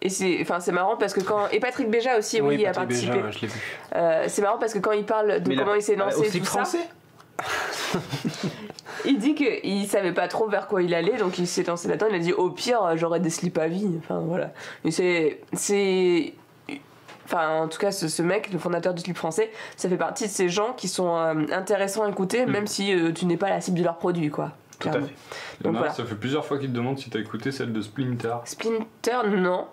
Et c'est marrant parce que quand. Et Patrick Béja aussi, oui, il a Patrick participé. Béja, je l'ai vu. C'est marrant parce que quand il parle de Mais comment il s'est lancé au et slip tout ça, français. il dit qu'il savait pas trop vers quoi il allait, donc il s'est lancé là-dedans. Il a dit au pire, j'aurai des slips à vie. Enfin voilà. Et c'est enfin en tout cas ce mec, le fondateur du slip français, ça fait partie de ces gens qui sont intéressants à écouter, même si tu n'es pas la cible de leurs produits, quoi. Tout à Clairement. fait. Donc Non, voilà. ça fait plusieurs fois qu'il te demande si t'as écouté celle de Splinter. Splinter, non.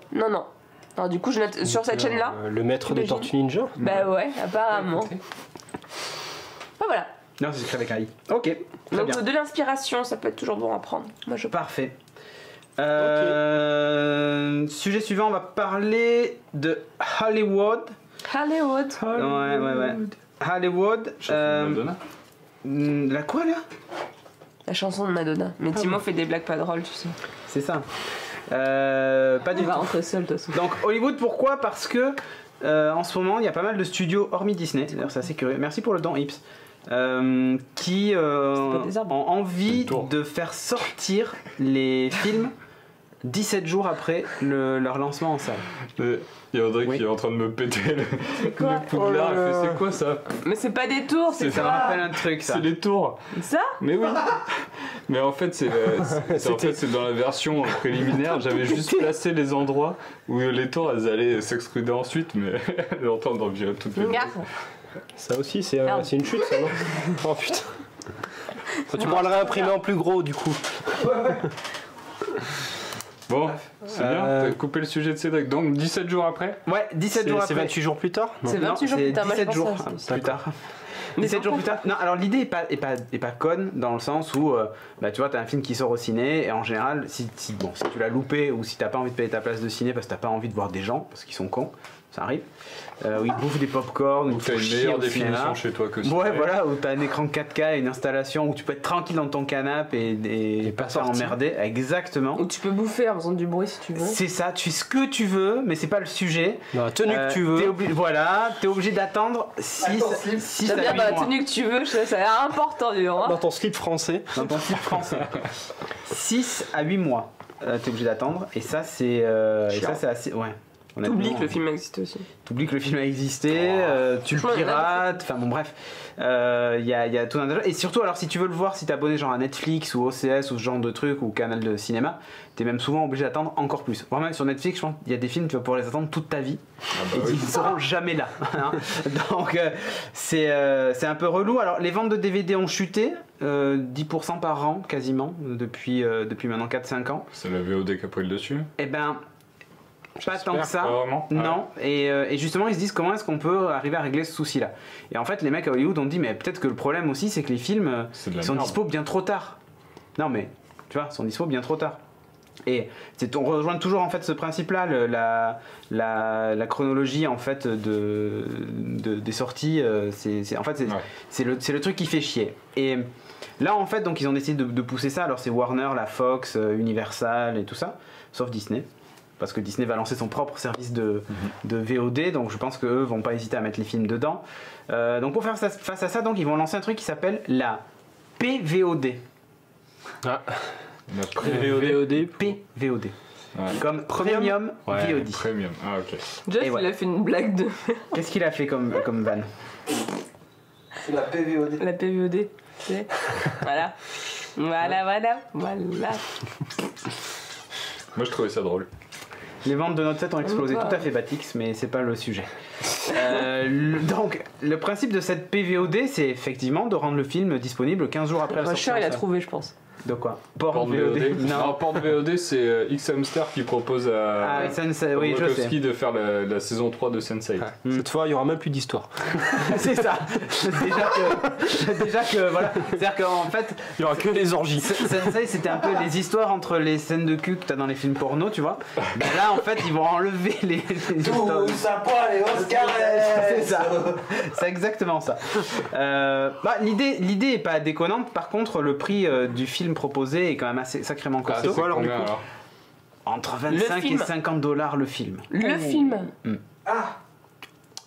Alors du coup, je note sur cette chaîne-là. Le maître des J'imagine. Tortues Ninja. Bah ouais, apparemment. Bah voilà. Non, c'est écrit avec un I. Ok, très Donc bien. de l'inspiration, ça peut être toujours bon à prendre. Moi je Parfait. Sujet suivant, on va parler de Hollywood. Hollywood. Ouais. Hollywood. Madonna. La quoi là? La chanson de Madonna. Mais Timo fait des blagues pas drôles, tu sais. C'est ça. Pas du On va tout. rentrer seul de toute façon. Donc Hollywood, pourquoi? Parce que en ce moment, il y a pas mal de studios, hormis Disney, d'ailleurs c'est assez curieux, merci pour le don Ips, qui pas des arbres. ont envie C'est le tour. de faire sortir les films 17 jours après leur lancement en salle. Il y a Audrey Oui. qui est en train de me péter le quoi poudlard. Oh là Elle fait, là. c'est quoi ça? Mais c'est pas des tours, c'est Ça me quoi rappelle un truc ça. C'est les tours. Ça Mais oui. Mais en fait, c'est dans la version préliminaire. J'avais juste placé les endroits où les tours elles allaient s'extruder ensuite, mais elle est en train d'en virer toutes les Regarde. Ça aussi, c'est Merde. c'est une chute, ça, non? Oh putain. Tu pourras le réimprimer en plus gros, du coup. Bon, c'est bien. T'as coupé le sujet de Cédric. Donc 17 jours après. Ouais, 17 jours C'est après. 28 jours plus tard? Non. C'est 28 jours c'est plus tard. Moi, je 17 pense jours à ça. plus tard. Mais 17 jours plus pourquoi tard. Non, alors l'idée est pas conne dans le sens où bah, tu vois, t'as un film qui sort au ciné et en général, si tu l'as loupé ou si t'as pas envie de payer ta place de ciné parce que t'as pas envie de voir des gens parce qu'ils sont cons, ça arrive, où ils bouffent des pop-corn, Où ou t'as une meilleure définition chez toi que ça. Ouais, voilà, où t'as un écran 4K et une installation où tu peux être tranquille dans ton canapé et pas te faire sortir. emmerder. Exactement. Ou tu peux bouffer en faisant du bruit si tu veux. C'est ça, tu fais ce que tu veux, mais c'est pas le sujet. Dans la tenue que tu veux. T'es obligé d'attendre 6 J'aime bien à 8 dans la mois. tenue que tu veux, ça a l'air important du Dans hein. ton slip français. Dans ton slip français. 6 à 8 mois, t'es obligé d'attendre. Et ça, c'est assez. Ouais. honnêtement. T'oublies que le film existe aussi. T'oublies que le film a existé, tu le Franchement, il y en a pirates, enfin bon bref, il y a tout un tas de- et surtout alors si tu veux le voir, si t'es abonné genre à Netflix ou OCS ou ce genre de truc ou canal de cinéma, t'es même souvent obligé d'attendre encore plus. Voire même sur Netflix, je pense qu'il y a des films tu vas pouvoir les attendre toute ta vie et ils ne seront jamais là. Hein. Donc c'est un peu relou. Alors les ventes de DVD ont chuté, 10% par an quasiment depuis maintenant 4-5 ans. C'est la VOD qui a pris le dessus. Et ben pas tant que ça. Pas vraiment. Non, et justement ils se disent comment est-ce qu'on peut arriver à régler ce souci-là. Et en fait les mecs à Hollywood ont dit mais peut-être que le problème aussi c'est que les films C'est de la ils sont merde. dispo bien trop tard. Non mais tu vois, ils sont dispo bien trop tard. Et on rejoint toujours en fait ce principe-là, la chronologie en fait des sorties. C'est le truc qui fait chier. Et là en fait donc ils ont décidé de pousser ça. Alors c'est Warner, la Fox, Universal et tout ça, sauf Disney. Parce que Disney va lancer son propre service de VOD, donc je pense qu'eux vont pas hésiter à mettre les films dedans. Donc pour faire face à ça, donc ils vont lancer un truc qui s'appelle la PVOD. Ah. La VOD. PVOD. Ouais. Comme Premium Ouais, VOD. Premium. Ah ok. Jeff, Et ouais. il a fait une blague de Qu'est-ce qu'il a fait comme van? C'est la PVOD. la PVOD. Tu sais Voilà. Voilà. Moi je trouvais ça drôle. Les ventes de notre set ont explosé, Ouais. tout à fait Batix, mais c'est pas le sujet. Donc, le principe de cette PVOD, c'est effectivement de rendre le film disponible 15 jours après la sortie. Rusher, il en a salle. trouvé, je pense. De quoi? Porte VOD. Non. Non, Porte VOD, c'est X-Hamster qui propose à Ah, Sensei, oui, je sais. Wachowski de faire la saison 3 de Sense8. Cette fois, il y aura même plus d'histoire. C'est ça. déjà que voilà. C'est-à-dire qu'en fait, Il y aura que les orgies. Sensei, c'était un peu les histoires entre les scènes de cul que t'as dans les films porno, tu vois. Ben là, en fait, ils vont enlever les histoires. Tout ça poil et Oscar. C'est ça. C'est exactement ça. L'idée est pas déconnante. Par contre, le prix du film proposé est quand même assez sacrément Ah, costaud. c'est quoi alors Entre 25 et film. 50 $ le film. Le film.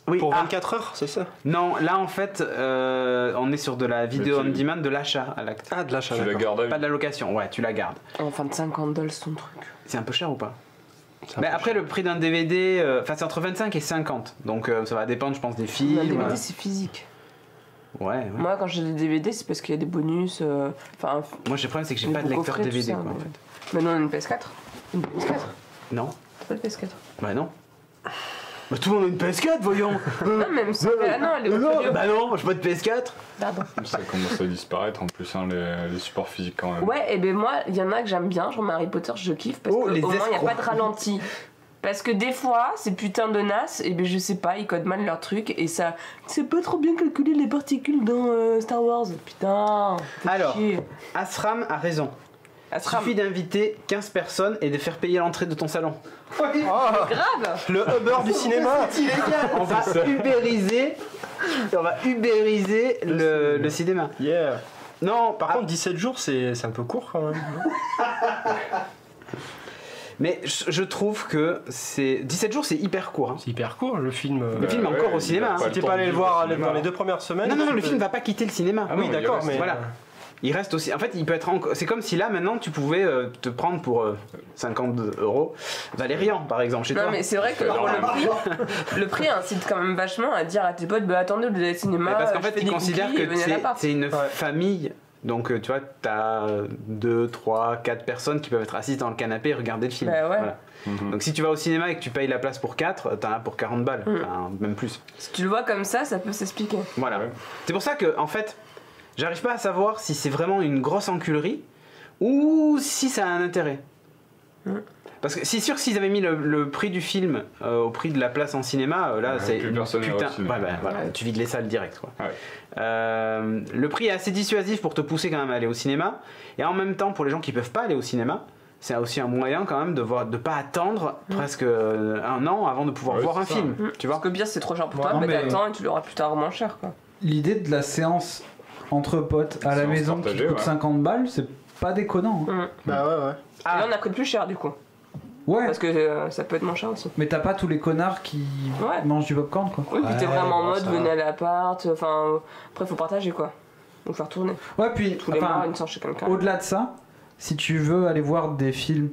Oui. Pour ah, 24 heures, c'est ça? non, là en fait, on est sur de la vidéo Mais on tu- demand, de l'achat à l'acte. Ah, de l'achat. Tu la d'accord. gardes à vie. Pas de la location. Ouais, tu la gardes. Enfin, de 50 $ ton truc. C'est un peu cher ou pas? C'est un Mais peu après, le prix d'un DVD, c'est entre 25 et 50. Donc ça va dépendre, je pense, des films. Un DVD, c'est physique. Ouais. Moi, quand j'ai des DVD, c'est parce qu'il y a des bonus. Enfin, Moi, le problème, c'est que j'ai des pas de lecteur coffrets, tout DVD, ça, quoi, en mais- fait. Mais non, on a une PS4. Une PS4. Non. T'as pas de PS4. Bah non. Bah, tout le monde a une PS4, voyons. Non, même si. Ah non, elle est au studio. Bah non, j'ai pas de PS4. Pardon. Ça commence à disparaître en plus, hein, les supports physiques quand même. Ouais, et ben moi, il y en a que j'aime bien, genre Harry Potter, je kiffe parce Oh, qu'au les moins il n'y a escrocs. pas de ralenti. Parce que des fois, ces putains de NAS, et ben je sais pas, ils codent mal leur truc et ça. C'est pas trop bien calculer les particules dans Star Wars. Putain. Faut Alors, chier. Asram a raison. Il Asram. suffit d'inviter 15 personnes et de faire payer l'entrée de ton salon. Grave. Le Uber du cinéma. On va ubériser le cinéma. Yeah. Non, Par contre, 17 jours, c'est un peu court quand même. mais je trouve que 17 jours, c'est hyper court. Hein. C'est hyper court le film. Le film est encore au cinéma. Hein. Si t'es pas allé le voir dans les 2 premières semaines. Non, le tu film peux- va pas quitter le cinéma. Ah oui, il d'accord, reste, mais. voilà. Il reste aussi. En fait, il peut être. C'est comme si là, maintenant, tu pouvais te prendre pour 50 € Valérian, par exemple, chez Non toi. mais c'est vrai que pour le prix incite quand même vachement à dire à tes potes bah attendez vous allez au cinéma. Mais parce qu'en je fait, fais ils des considèrent cookies, que venez à l'appart. c'est une famille. Donc, tu vois, t'as 2, 3, 4 personnes qui peuvent être assises dans le canapé et regarder le film. Bah ouais. Voilà. Donc, si tu vas au cinéma et que tu payes la place pour 4, t'en as pour 40 balles. Enfin, même plus. Si tu le vois comme ça peut s'expliquer. Voilà. Ouais. C'est pour ça que, en fait, j'arrive pas à savoir si c'est vraiment une grosse enculerie ou si ça a un intérêt. Parce que c'est sûr que s'ils avaient mis le prix du film au prix de la place en cinéma, là Ouais, c'est plus personne ira au putain. cinéma. Ouais, bah, voilà, tu vides les salles direct quoi. Ouais. Le prix est assez dissuasif pour te pousser quand même à aller au cinéma, et en même temps pour les gens qui peuvent pas aller au cinéma, c'est aussi un moyen quand même de pas attendre presque un an avant de pouvoir Ouais, voir un c'est ça. film. Tu vois. Parce que bien c'est trop cher pour Ouais, toi, non, mais mais- t'attends et tu l'auras plus tard moins cher quoi. L'idée de la séance entre potes à la Séance maison qui partagée, coûte ouais. 50 balles, c'est pas déconnant. Hein. Bah ouais. Et là on a pris plus cher du coup. Ouais, Parce que ça peut être moins cher aussi. mais t'as pas tous les connards qui Ouais. mangent du popcorn quoi. Oui, puis t'es Ouais, vraiment en bon, mode ça venez va. à l'appart, enfin après faut partager quoi. Donc faire tourner. Ouais, puis Tous les mois enfin, une séance chez quelqu'un. au-delà de ça, si tu veux aller voir des films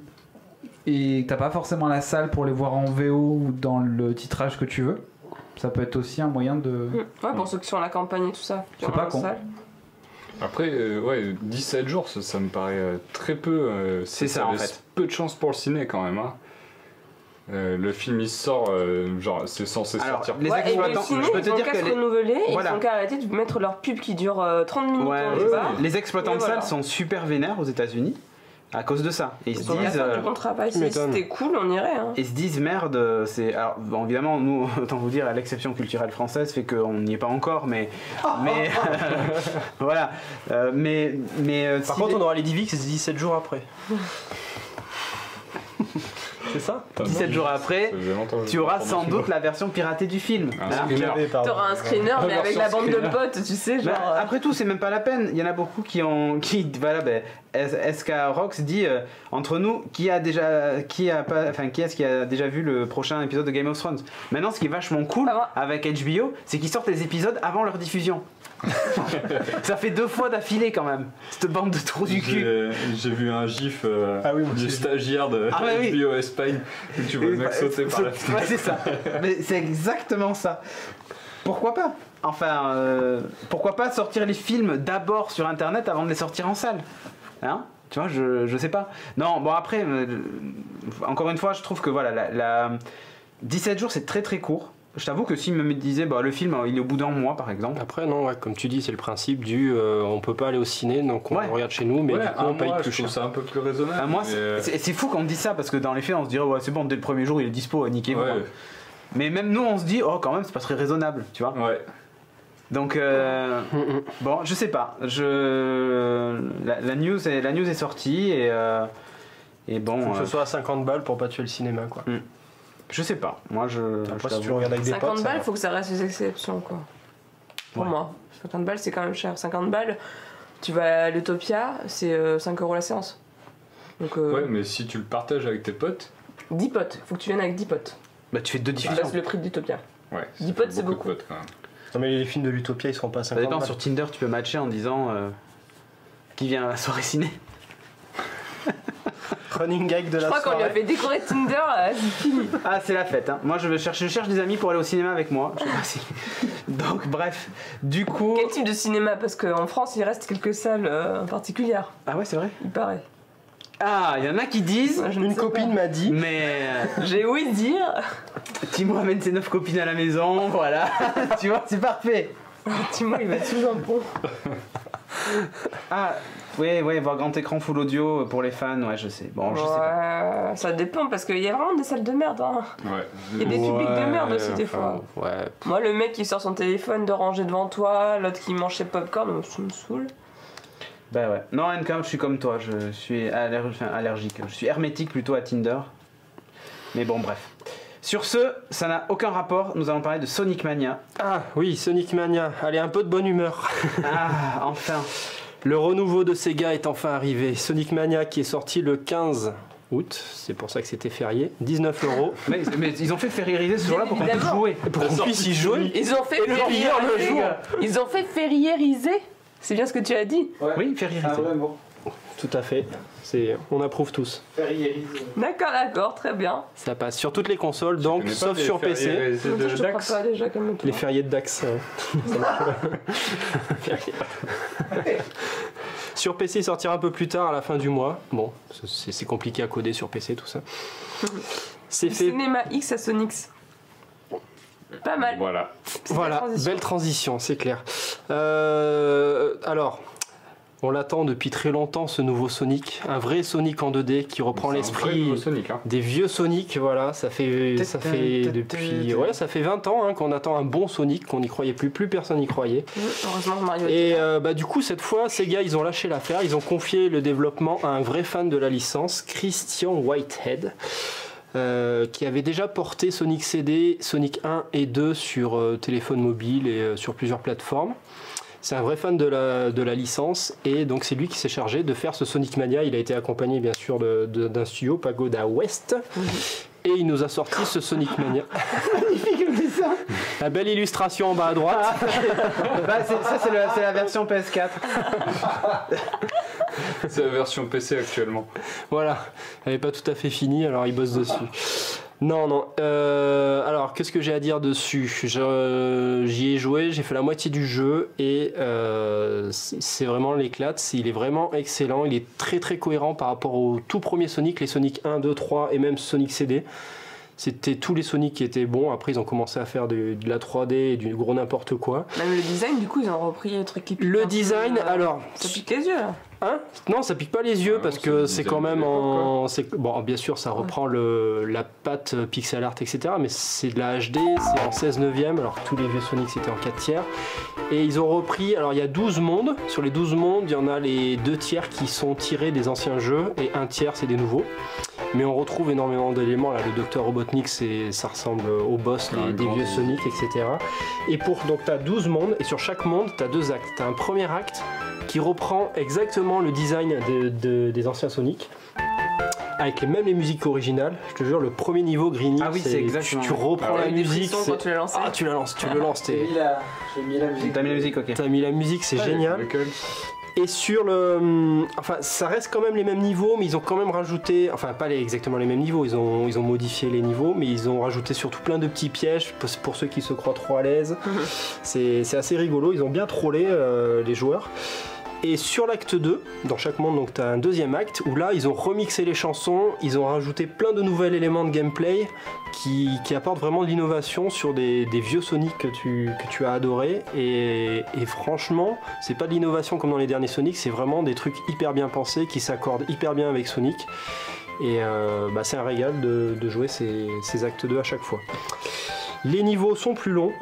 et que t'as pas forcément la salle pour les voir en VO ou dans le titrage que tu veux, ça peut être aussi un moyen de. Ouais, pour ceux qui sont à la campagne et tout ça. qui C'est ont pas la con. salle. Après, ouais, 17 jours, ça me paraît très peu. C'est ça, en laisse fait. peu de chance pour le ciné quand même. Hein. Le film il sort, genre c'est censé Alors, sortir. les Ouais, et exploitants, les ciné, je peux ils te ont dire qu'à que se les- renouveler et Voilà. ils ont qu'à arrêter de mettre leur pub qui dure 30 minutes. Ouais, je sais pas. les exploitants Et de voilà. salles sont super vénères aux États-Unis à cause de ça. Et ils se Ils ont qu'à disent. faire du bon travail. tu Si m'étonnes. c'était cool, on irait. Hein. Et se disent merde, c'est. Alors, bon, évidemment, nous, autant vous dire, l'exception culturelle française fait qu'on n'y est pas encore, mais. mais voilà. Par contre, on aura les DivX 17 jours après. C'est ça 17 jours après, Ça faisait longtemps que tu j'ai auras pas sans entendu. doute la version piratée du film. Ah, Hein. screener. T'auras un screener, mais avec la bande de potes, tu sais, genre. Bah, après tout, c'est même pas la peine. Il y en a beaucoup qui voilà, ben, SK Rox dit entre nous, qui est-ce qui a déjà vu le prochain épisode de Game of Thrones. Maintenant, ce qui est vachement cool Ah ouais. avec HBO, c'est qu'ils sortent les épisodes avant leur diffusion. Ça fait 2 fois d'affilée quand même. Cette bande de trous du cul. J'ai vu un gif Ah oui, moi du aussi. stagiaire de Ah ouais, oui. HBO Espagne où tu vois le mec sauter par la fenêtre. Ouais, c'est ça. Mais c'est exactement ça. Pourquoi pas? Enfin, pourquoi pas sortir les films d'abord sur internet avant de les sortir en salle? Hein? Tu vois, je sais pas. Non, bon après, encore une fois, je trouve que voilà, 17 jours c'est très très court. Je t'avoue que s'il me disait bah, le film il est au bout d'un mois par exemple. Après, non, ouais, comme tu dis, c'est le principe du on peut pas aller au ciné, donc on Ouais. regarde chez nous, mais Ouais, du coup un on paye mois, plus je trouve cher. ça un peu plus raisonnable. Moi, mais, c'est fou qu'on me dise ça parce que dans les faits on se dirait ouais c'est bon dès le premier jour il est dispo, niquez-vous. ouais, Mais même nous on se dit oh quand même c'est pas très raisonnable, tu vois. ouais. Donc bon, je sais pas. La news est sortie et bon. Faut que ce soit à 50 balles pour pas tuer le cinéma, quoi. Je sais pas. Moi je. Après, je si tu t'avoue. regardes avec des 50 potes, ça balles, va. faut que ça reste des exceptions, quoi. Pour Ouais. moi. 50 balles, c'est quand même cher. 50 balles, tu vas à l'Utopia, c'est 5 € la séance. Donc, Ouais, mais si tu le partages avec tes potes, 10 potes. Faut que tu viennes avec 10 potes. Bah tu fais 2 Tu diffusions. passes le prix de l'Utopia. ouais. 10 ça potes, fait c'est beaucoup. de potes, quand même. Non, mais les films de l'Utopia, ils seront pas à Ça 50 dépend. balles. Sur Tinder tu peux matcher en disant qui vient à la soirée ciné. Running gag de Je la crois qu'on lui a soirée. fait décorer Tinder, là, c'est fini. Ah c'est la fête. Hein. Moi je cherche des amis pour aller au cinéma avec moi. Je sais pas si. Donc bref. Du coup. Quel type de cinéma? Parce qu'en France, il reste quelques salles particulières, Ah ouais c'est vrai. il paraît. Ah, il y en a qui disent, Une copine m'a dit. mais J'ai ouï dire. Timo amène ses 9 copines à la maison, voilà. Tu vois, c'est parfait. Timo, il va sous un pont. Ah, ouais, voir grand écran full audio pour les fans, ouais, je sais. Bon, je sais pas. Ouais, ça dépend parce qu'il y a vraiment des salles de merde. Hein. Ouais. Il y a des publics de merde aussi des fois. Ouais. Moi, le mec qui sort son téléphone de ranger devant toi, l'autre qui mange ses popcorn, ça me saoule. Bah ouais. Non, NK, je suis comme toi, je suis allergique. Je suis hermétique plutôt à Tinder. Mais bon, bref. Sur ce, ça n'a aucun rapport, nous allons parler de Sonic Mania. Ah oui, Sonic Mania. Allez, un peu de bonne humeur. Ah, enfin. Le renouveau de Sega est enfin arrivé. Sonic Mania qui est sorti le 15 août, c'est pour ça que c'était férié. 19 €. Mais ils ont fait fériériser ce jour-là pour qu'on puisse Évidemment. jouer. Pour qu'on puisse y jouer. Ils ont fait Et le pire, le fériériser. jour. Ils ont fait fériériser. C'est bien ce que tu as dit. Oui, fériériser. Ah ouais, bon. Tout à fait. On approuve tous. Ferrierise. D'accord, très bien. Ça passe sur toutes les consoles, donc sauf sur PC. Je te crois pas déjà comme toi. Les fériés de Dax. Sur PC, il sortira un peu plus tard, à la fin du mois. Bon, c'est compliqué à coder sur PC, tout ça. C'est Du fait. Cinéma X à Sonix. Pas mal. Voilà. Petite Voilà, transition. belle transition, c'est clair. Alors, on l'attend depuis très longtemps, ce nouveau Sonic. Un vrai Sonic en 2D qui reprend C'est un vrai l'esprit nouveau Sonic, hein. des vieux Sonic. Voilà, ça fait depuis. Ouais, ça fait 20 ans hein, qu'on attend un bon Sonic, qu'on n'y croyait plus. Plus personne n'y croyait. Heureusement que Mario Et était là. bah, du coup, cette fois, Sega, ils ont lâché l'affaire. Ils ont confié le développement à un vrai fan de la licence, Christian Whitehead. Qui avait déjà porté Sonic CD, Sonic 1 et 2 sur téléphone mobile et sur plusieurs plateformes. C'est un vrai fan de la licence et donc c'est lui qui s'est chargé de faire ce Sonic Mania. Il a été accompagné bien sûr d'un studio, Pagoda West. Et il nous a sorti ce Sonic Mania. La belle illustration en bas à droite. Bah, c'est la version PS4. C'est la version PC actuellement. Voilà, elle n'est pas tout à fait finie, alors il bosse dessus. Non. Alors, qu'est-ce que j'ai à dire dessus? J'y ai joué, j'ai fait la moitié du jeu et c'est vraiment l'éclate. Il est vraiment excellent, il est très très cohérent par rapport au tout premier Sonic, les Sonic 1, 2, 3 et même Sonic CD. C'était tous les Sonic qui étaient bons. Après, ils ont commencé à faire de la 3D et du gros n'importe quoi. Même le design, du coup, ils ont repris le truc qui pique. Le un peu, design, alors. Ça pique les yeux, là. Hein? Non, ça pique pas les yeux Ah, parce c'est que le c'est design quand même de en. Bon, bien sûr, ça reprend la patte pixel art, etc. Mais c'est de la HD, c'est en 16 neuvième, alors que tous les vieux Sonic c'était en 4 tiers. Et ils ont repris. Alors, il y a 12 mondes. Sur les 12 mondes, il y en a les 2 tiers qui sont tirés des anciens jeux et 1 tiers, c'est des nouveaux. Mais on retrouve énormément d'éléments. Là, le Dr Robotnik, ça ressemble au boss des vieux Sonic, etc. Et donc, tu as 12 mondes, et sur chaque monde, tu as 2 actes. Tu as un premier acte qui reprend exactement le design des anciens Sonic, avec les musiques originales. Je te jure, le premier niveau, Greeny, Ah oui, c'est exactement. tu reprends la Avec des musique. frissons quand tu l'as lancé. Ah, tu le lances. J'ai mis la musique. T'as mis la musique, ok. T'as mis la musique, c'est génial. Lequel? Et sur le... Enfin, ça reste quand même les mêmes niveaux, mais ils ont quand même rajouté... Enfin, pas exactement les mêmes niveaux, ils ont modifié les niveaux, mais ils ont rajouté surtout plein de petits pièges pour ceux qui se croient trop à l'aise. C'est assez rigolo, ils ont bien trollé les joueurs. Et sur l'acte 2, dans chaque monde, donc tu as un deuxième acte où là ils ont remixé les chansons, ils ont rajouté plein de nouveaux éléments de gameplay qui apportent vraiment de l'innovation sur des vieux Sonic que tu as adoré. Et franchement, c'est pas de l'innovation comme dans les derniers Sonic, c'est vraiment des trucs hyper bien pensés qui s'accordent hyper bien avec Sonic. Et c'est un régal de jouer ces actes 2 à chaque fois. Les niveaux sont plus longs,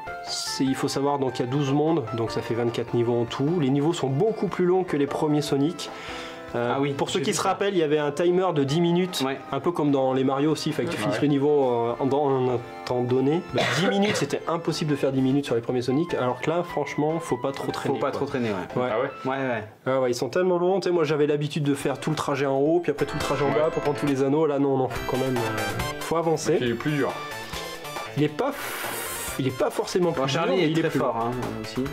il faut savoir donc il y a 12 mondes, donc ça fait 24 niveaux en tout. Les niveaux sont beaucoup plus longs que les premiers Sonic. Ah oui, pour ceux j'ai qui vu se ça. rappellent, il y avait un timer de 10 minutes, Ouais. un peu comme dans les Mario aussi, il fallait que tu finisses le niveau dans un temps donné. 10 minutes, c'était impossible de faire 10 minutes sur les premiers Sonic, alors que là, franchement, faut pas trop traîner. Faut pas quoi. trop traîner, ouais. Ouais. Ah ouais? Ouais. Ouais, ils sont tellement longs. Tu sais, moi, j'avais l'habitude de faire tout le trajet en haut, puis après tout le trajet en bas pour prendre tous les anneaux. Là, non, faut quand même, faut avancer. Il est plus dur. Il est pas forcément plus Bon, Charlie dur, mais est très plus fort, long. hein, aussi.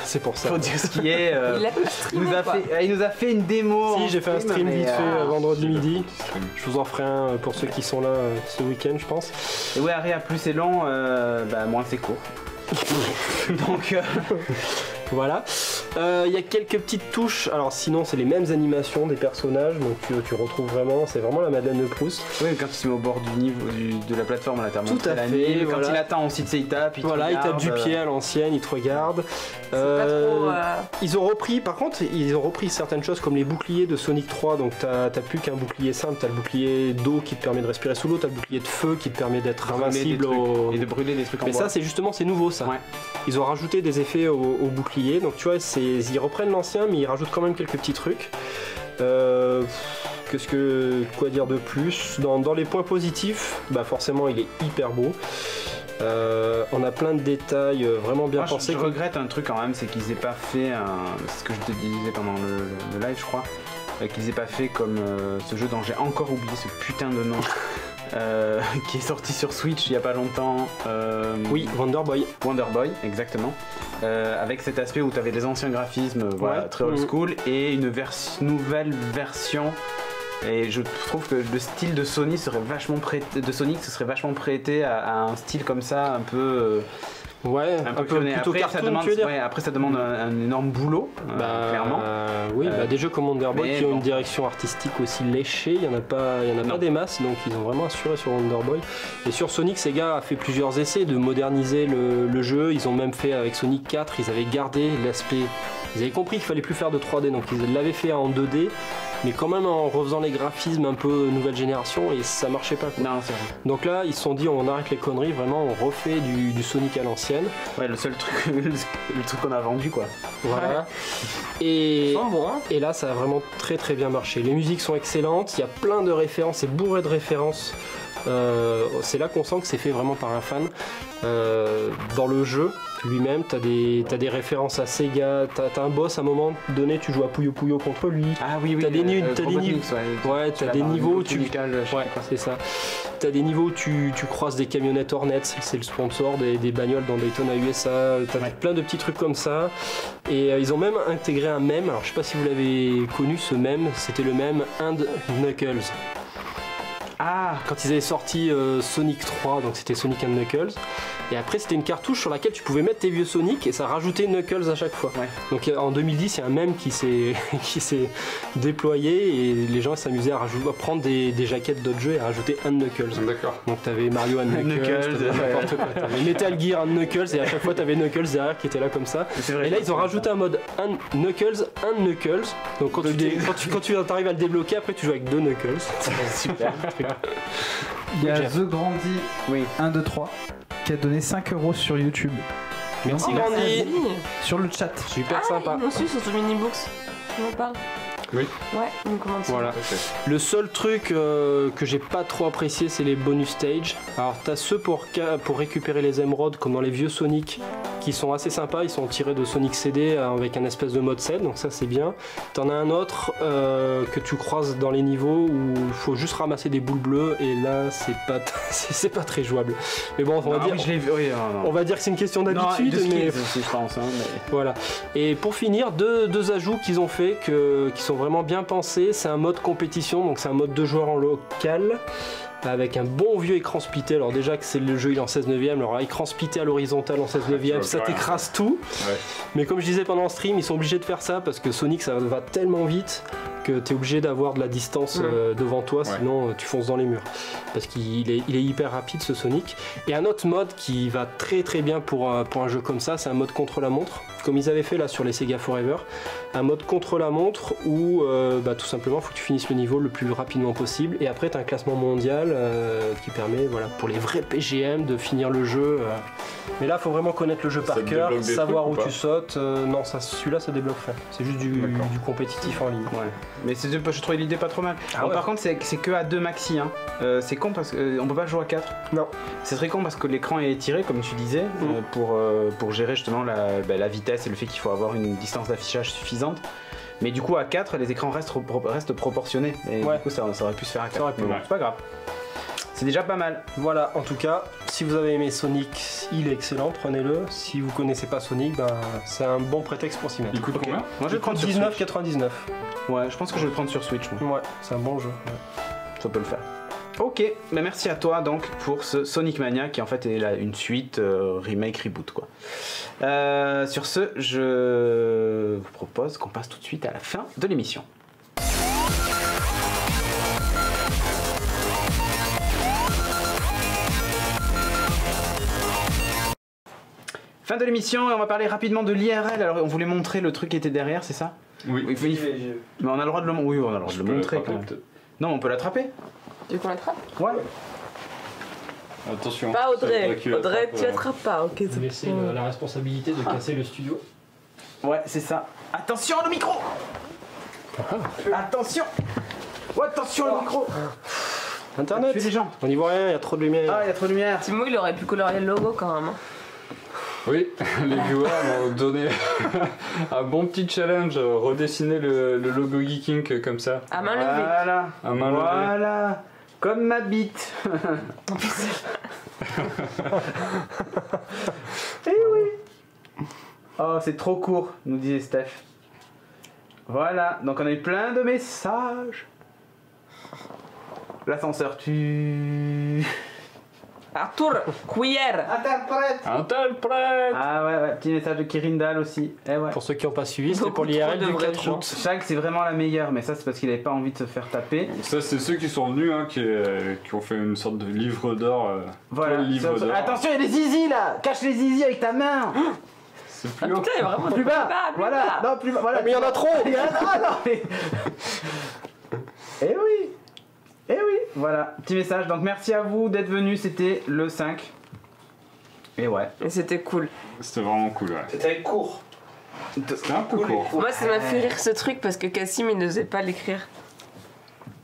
C'est pour ça. Faut dire ce qui est. Il a pu il streamer, quoi. nous a fait une démo. Si, en j'ai fait un stream mais, vite fait vendredi midi. Stream. Je vous en ferai un pour ceux qui sont là ce week-end, je pense. Et ouais, Harry, à plus c'est long, moins c'est court. Donc, Voilà. Il y a quelques petites touches. Alors sinon, c'est les mêmes animations des personnages. Donc tu retrouves vraiment, c'est vraiment la Madeleine de Proust. Oui, quand il se met au bord du niveau de la plateforme, là, t'as Tout montré à la fait, nuit. voilà. Quand il attend aussi, il tape. Voilà, il tape du pied à l'ancienne, il te regarde. C'est pas trop. Ils ont repris, par contre, ils ont repris certaines choses comme les boucliers de Sonic 3. Donc t'as plus qu'un bouclier simple, t'as le bouclier d'eau qui te permet de respirer sous l'eau, t'as le bouclier de feu qui te permet d'être invincible et de brûler des trucs en Mais bois. ça, c'est justement, c'est nouveau ça. Ouais. Ils ont rajouté des effets au bouclier, donc tu vois, ils reprennent l'ancien, mais ils rajoutent quand même quelques petits trucs. Quoi dire de plus dans les points positifs, bah forcément, il est hyper beau. On a plein de détails vraiment bien pensés. Je regrette un truc quand même, c'est qu'ils aient pas fait c'est ce que je te disais pendant le live, je crois, qu'ils aient pas fait comme ce jeu dont j'ai encore oublié ce putain de nom. Qui est sorti sur Switch il y a pas longtemps. Oui, Wonder Boy. Wonder Boy, exactement. Avec cet aspect où tu avais les anciens graphismes, voilà, très old school, et une nouvelle version. Et je trouve que le style de Sonic serait vachement prêté à un style comme ça, un peu. Un peu plutôt après, cartoon, ça demande, tu veux dire. après ça demande un énorme boulot, clairement. Oui, des jeux comme Wonder Boy qui ont bon. une direction artistique aussi léchée, il n'y en a pas des masses, donc ils ont vraiment assuré sur Wonder Boy. Et sur Sonic, Sega a fait plusieurs essais de moderniser le jeu. Ils ont même fait avec Sonic 4, ils avaient gardé l'aspect. Ils avaient compris qu'il fallait plus faire de 3D, donc ils l'avaient fait en 2D, mais quand même en refaisant les graphismes un peu nouvelle génération, et ça marchait pas, quoi. Non, c'est vrai. Donc là, ils se sont dit, on arrête les conneries, vraiment, on refait du Sonic à l'ancienne. Ouais, le seul truc, le truc qu'on a vendu, quoi. Voilà. Et là, ça a vraiment très très bien marché. Les musiques sont excellentes, il y a plein de références, c'est bourré de références. C'est là qu'on sent que c'est fait vraiment par un fan. Dans le jeu lui-même, t'as des références à Sega, t'as un boss à un moment donné, tu joues à Puyo Puyo contre lui. Ah oui, t'as des niveaux où tu... Ouais, c'est ça. T'as des niveaux où tu croises des camionnettes Hornet, c'est le sponsor des bagnoles dans Daytona USA, t'as plein de petits trucs comme ça. Et ils ont même intégré un mème, alors je sais pas si vous l'avez connu ce mème, c'était le mème And Knuckles. Ah, quand ils avaient sorti Sonic 3, donc c'était Sonic and Knuckles, et après c'était une cartouche sur laquelle tu pouvais mettre tes vieux Sonic et ça rajoutait Knuckles à chaque fois. Ouais. Donc en 2010, il y a un mème qui s'est déployé et les gens s'amusaient à prendre des jaquettes d'autres jeux et à rajouter un Knuckles. D'accord. Donc t'avais Mario and Knuckles, t'avais n'importe quoi. T'avais Metal Gear and Knuckles et à chaque fois t'avais Knuckles derrière qui était là comme ça. Vrai, et là ils ont rajouté un mode Knuckles. Donc quand tu arrives à le débloquer, après tu joues avec 2 Knuckles. Super. Il y a The Grandi 1, 2, 3 qui a donné 5 € sur YouTube. Merci Grandi. Sur le chat. Super sympa. Ils m'ont su sur ce mini-books. Tu m'en parles? Oui. Ouais, donc comment ça? Voilà. Le seul truc que j'ai pas trop apprécié, c'est les bonus stage. Alors t'as ceux pour récupérer les émeraudes comme dans les vieux Sonic qui sont assez sympas, ils sont tirés de Sonic CD avec un espèce de mode 7, donc ça c'est bien. T'en as un autre que tu croises dans les niveaux où il faut juste ramasser des boules bleues et là c'est pas très jouable. Mais bon, on va dire que c'est une question d'habitude, mais aussi, je pense, mais... voilà. Et pour finir, deux ajouts qu'ils ont fait qui sont vraiment bien pensés. C'est un mode compétition, donc c'est un mode 2 joueurs en local avec un bon vieux écran splitté. Alors déjà que c'est le jeu, il est en 16 neuvième, alors écran splitté à l'horizontale en 16 neuvième, ça t'écrase tout. Ouais. Mais comme je disais pendant le stream, ils sont obligés de faire ça parce que Sonic ça va tellement vite que tu es obligé d'avoir de la distance devant toi, sinon tu fonces dans les murs. Parce qu'il est hyper rapide ce Sonic. Et un autre mode qui va très très bien pour un jeu comme ça, c'est un mode contre-la-montre, comme ils avaient fait là sur les Sega Forever. Un mode contre-la-montre où tout simplement il faut que tu finisses le niveau le plus rapidement possible. Et après tu as un classement mondial qui permet pour les vrais PGM de finir le jeu. Mais là il faut vraiment connaître le jeu par cœur, savoir où tu sautes. Non, celui-là ça débloque rien. C'est juste du compétitif en ligne. Ouais. Mais je trouvais l'idée pas trop mal. Par contre, c'est que à 2 maxi. Hein. C'est con parce qu'on peut pas jouer à 4. Non. C'est très con parce que l'écran est étiré, comme tu disais, pour gérer justement la vitesse et le fait qu'il faut avoir une distance d'affichage suffisante. Mais du coup, à 4, les écrans restent proportionnés. Et du coup, ça aurait pu se faire à 4. Mais bon, c'est pas grave. C'est déjà pas mal. Voilà, en tout cas, si vous avez aimé Sonic, il est excellent, prenez-le. Si vous connaissez pas Sonic, c'est un bon prétexte pour s'y mettre. Il coûte combien? Moi je vais le prendre sur 19,99. Ouais, je pense que je vais le prendre sur Switch. Ouais, c'est un bon jeu. Ça peut le faire. Ok, bah merci à toi donc pour ce Sonic Mania qui en fait est là une suite remake reboot quoi. Sur ce, je vous propose qu'on passe tout de suite à la fin de l'émission. Fin de l'émission et on va parler rapidement de l'IRL. Alors on voulait montrer le truc qui était derrière, c'est ça? Oui. Mais on a le droit de le montrer. Oui, on a le droit de le montrer quand même. Non, on peut l'attraper. Tu veux qu'on l'attrape? Ouais. Attention. Pas Audrey. qui Audrey, attrape, tu attrapes pas. Ok, Vous laissez la responsabilité de casser le studio. Ouais, c'est ça. Attention le micro. Attention. Ouais, attention le micro. Internet. Tuer des gens. On n'y voit rien, il y a trop de lumière. Ah, il y a trop de lumière. Timo, il aurait pu colorier le logo quand même. Hein. Oui, les viewers m'ont donné un bon petit challenge, redessiner le logo Geeking comme ça. À main levée. Voilà. À main levée. Voilà. Comme ma bite. Eh oui. Oh, c'est trop court, nous disait Steph. Voilà, donc on a eu plein de messages. L'ascenseur tue. Arthur, cuillère. Interprète. Ah ouais, petit message de Kirindal aussi. Eh ouais. Pour ceux qui n'ont pas suivi, c'était Beaucoup pour l'IRL trop de du vrais 4 gens. août. Shaq, c'est vraiment la meilleure, mais ça c'est parce qu'il avait pas envie de se faire taper. Ça, c'est ceux qui sont venus, hein, qui ont fait une sorte de livre d'or. Voilà. Toi, le livre d'or. Attention, il y a des zizis là. Cache les zizis avec ta main. C'est Ah plus haut. putain, il y a vraiment Plus bas. plus Voilà. bas. Non, plus bas. Voilà. Ah, mais il y en a trop. Il y en a ah, non, mais... Eh oui. Eh oui. Voilà. Petit message. Donc merci à vous d'être venus. C'était le 5. Et ouais. Et c'était cool. C'était vraiment cool, ouais. C'était court. C'était un peu court. Moi, ça m'a fait rire ce truc parce que Cassim, il n'osait pas l'écrire.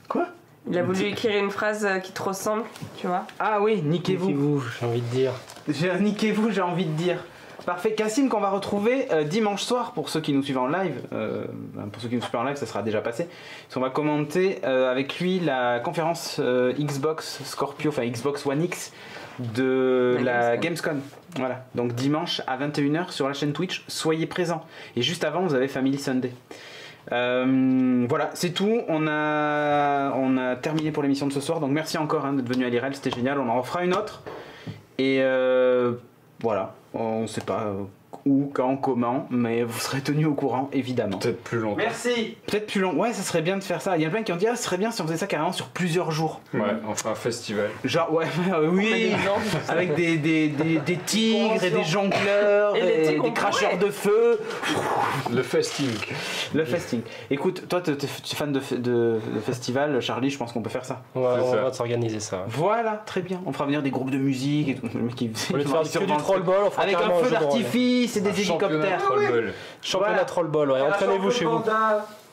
Quoi? Il a voulu écrire une phrase qui te ressemble, tu vois. Ah oui, niquez-vous. Niquez-vous, j'ai envie de dire. Niquez-vous, j'ai envie de dire. Parfait. Cassim qu'on va retrouver dimanche soir pour ceux qui nous suivent en live. Pour ceux qui nous suivent en live, ça sera déjà passé. Parce qu'on va commenter avec lui la conférence Xbox Scorpio, enfin Xbox One X de la Gamescom. Voilà. Donc dimanche à 21h sur la chaîne Twitch, soyez présents. Et juste avant, vous avez Family Sunday. Voilà, c'est tout. On a terminé pour l'émission de ce soir. Donc merci encore d'être venu à l'IRL, c'était génial. On en refera une autre. Et voilà, on ne sait pas où, quand, comment, mais vous serez tenus au courant, évidemment. Peut-être plus longtemps. Merci. Peut-être plus long. Ouais, ça serait bien de faire ça. Il y a plein qui ont dit ce serait bien si on faisait ça carrément sur plusieurs jours. Ouais, enfin un festival. Genre ouais, oui, avec des tigres et des jongleurs Et les et tigres, des on cracheurs pourrait. de feu. Le festing. Le festing. Écoute, toi tu es fan de festival, Charlie, je pense qu'on peut faire ça. On va, C'est on ça. va s'organiser ça. Voilà, très bien. On fera venir des groupes de musique et tout. Le mec, il Au lieu de faire que du trollball, on fera avec carrément un feu jeu de rôle. d'artifice et des Championnat hélicoptères. trollball. Championnat Voilà. trollball, ouais. Entraînez-vous chez vous.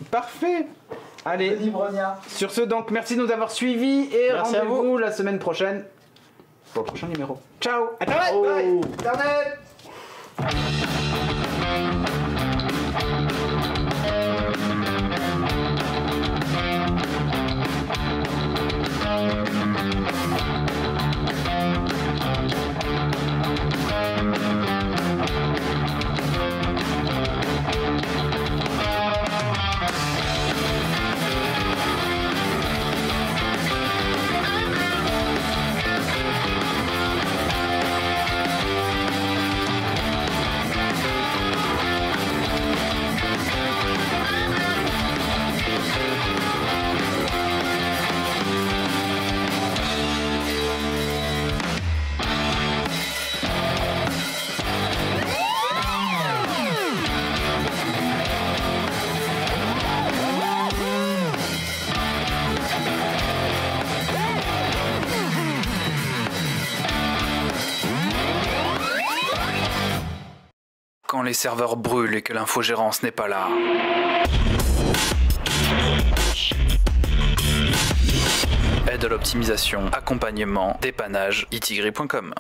Parfait. Allez, Libronia. sur ce donc, merci de nous avoir suivis et Merci à rendez-vous la semaine prochaine pour le prochain numéro. Ciao. Internet. Oh. Bye. Internet. Quand les serveurs brûlent et que l'infogérance n'est pas là. Aide à l'optimisation, accompagnement, dépannage, itigri.com.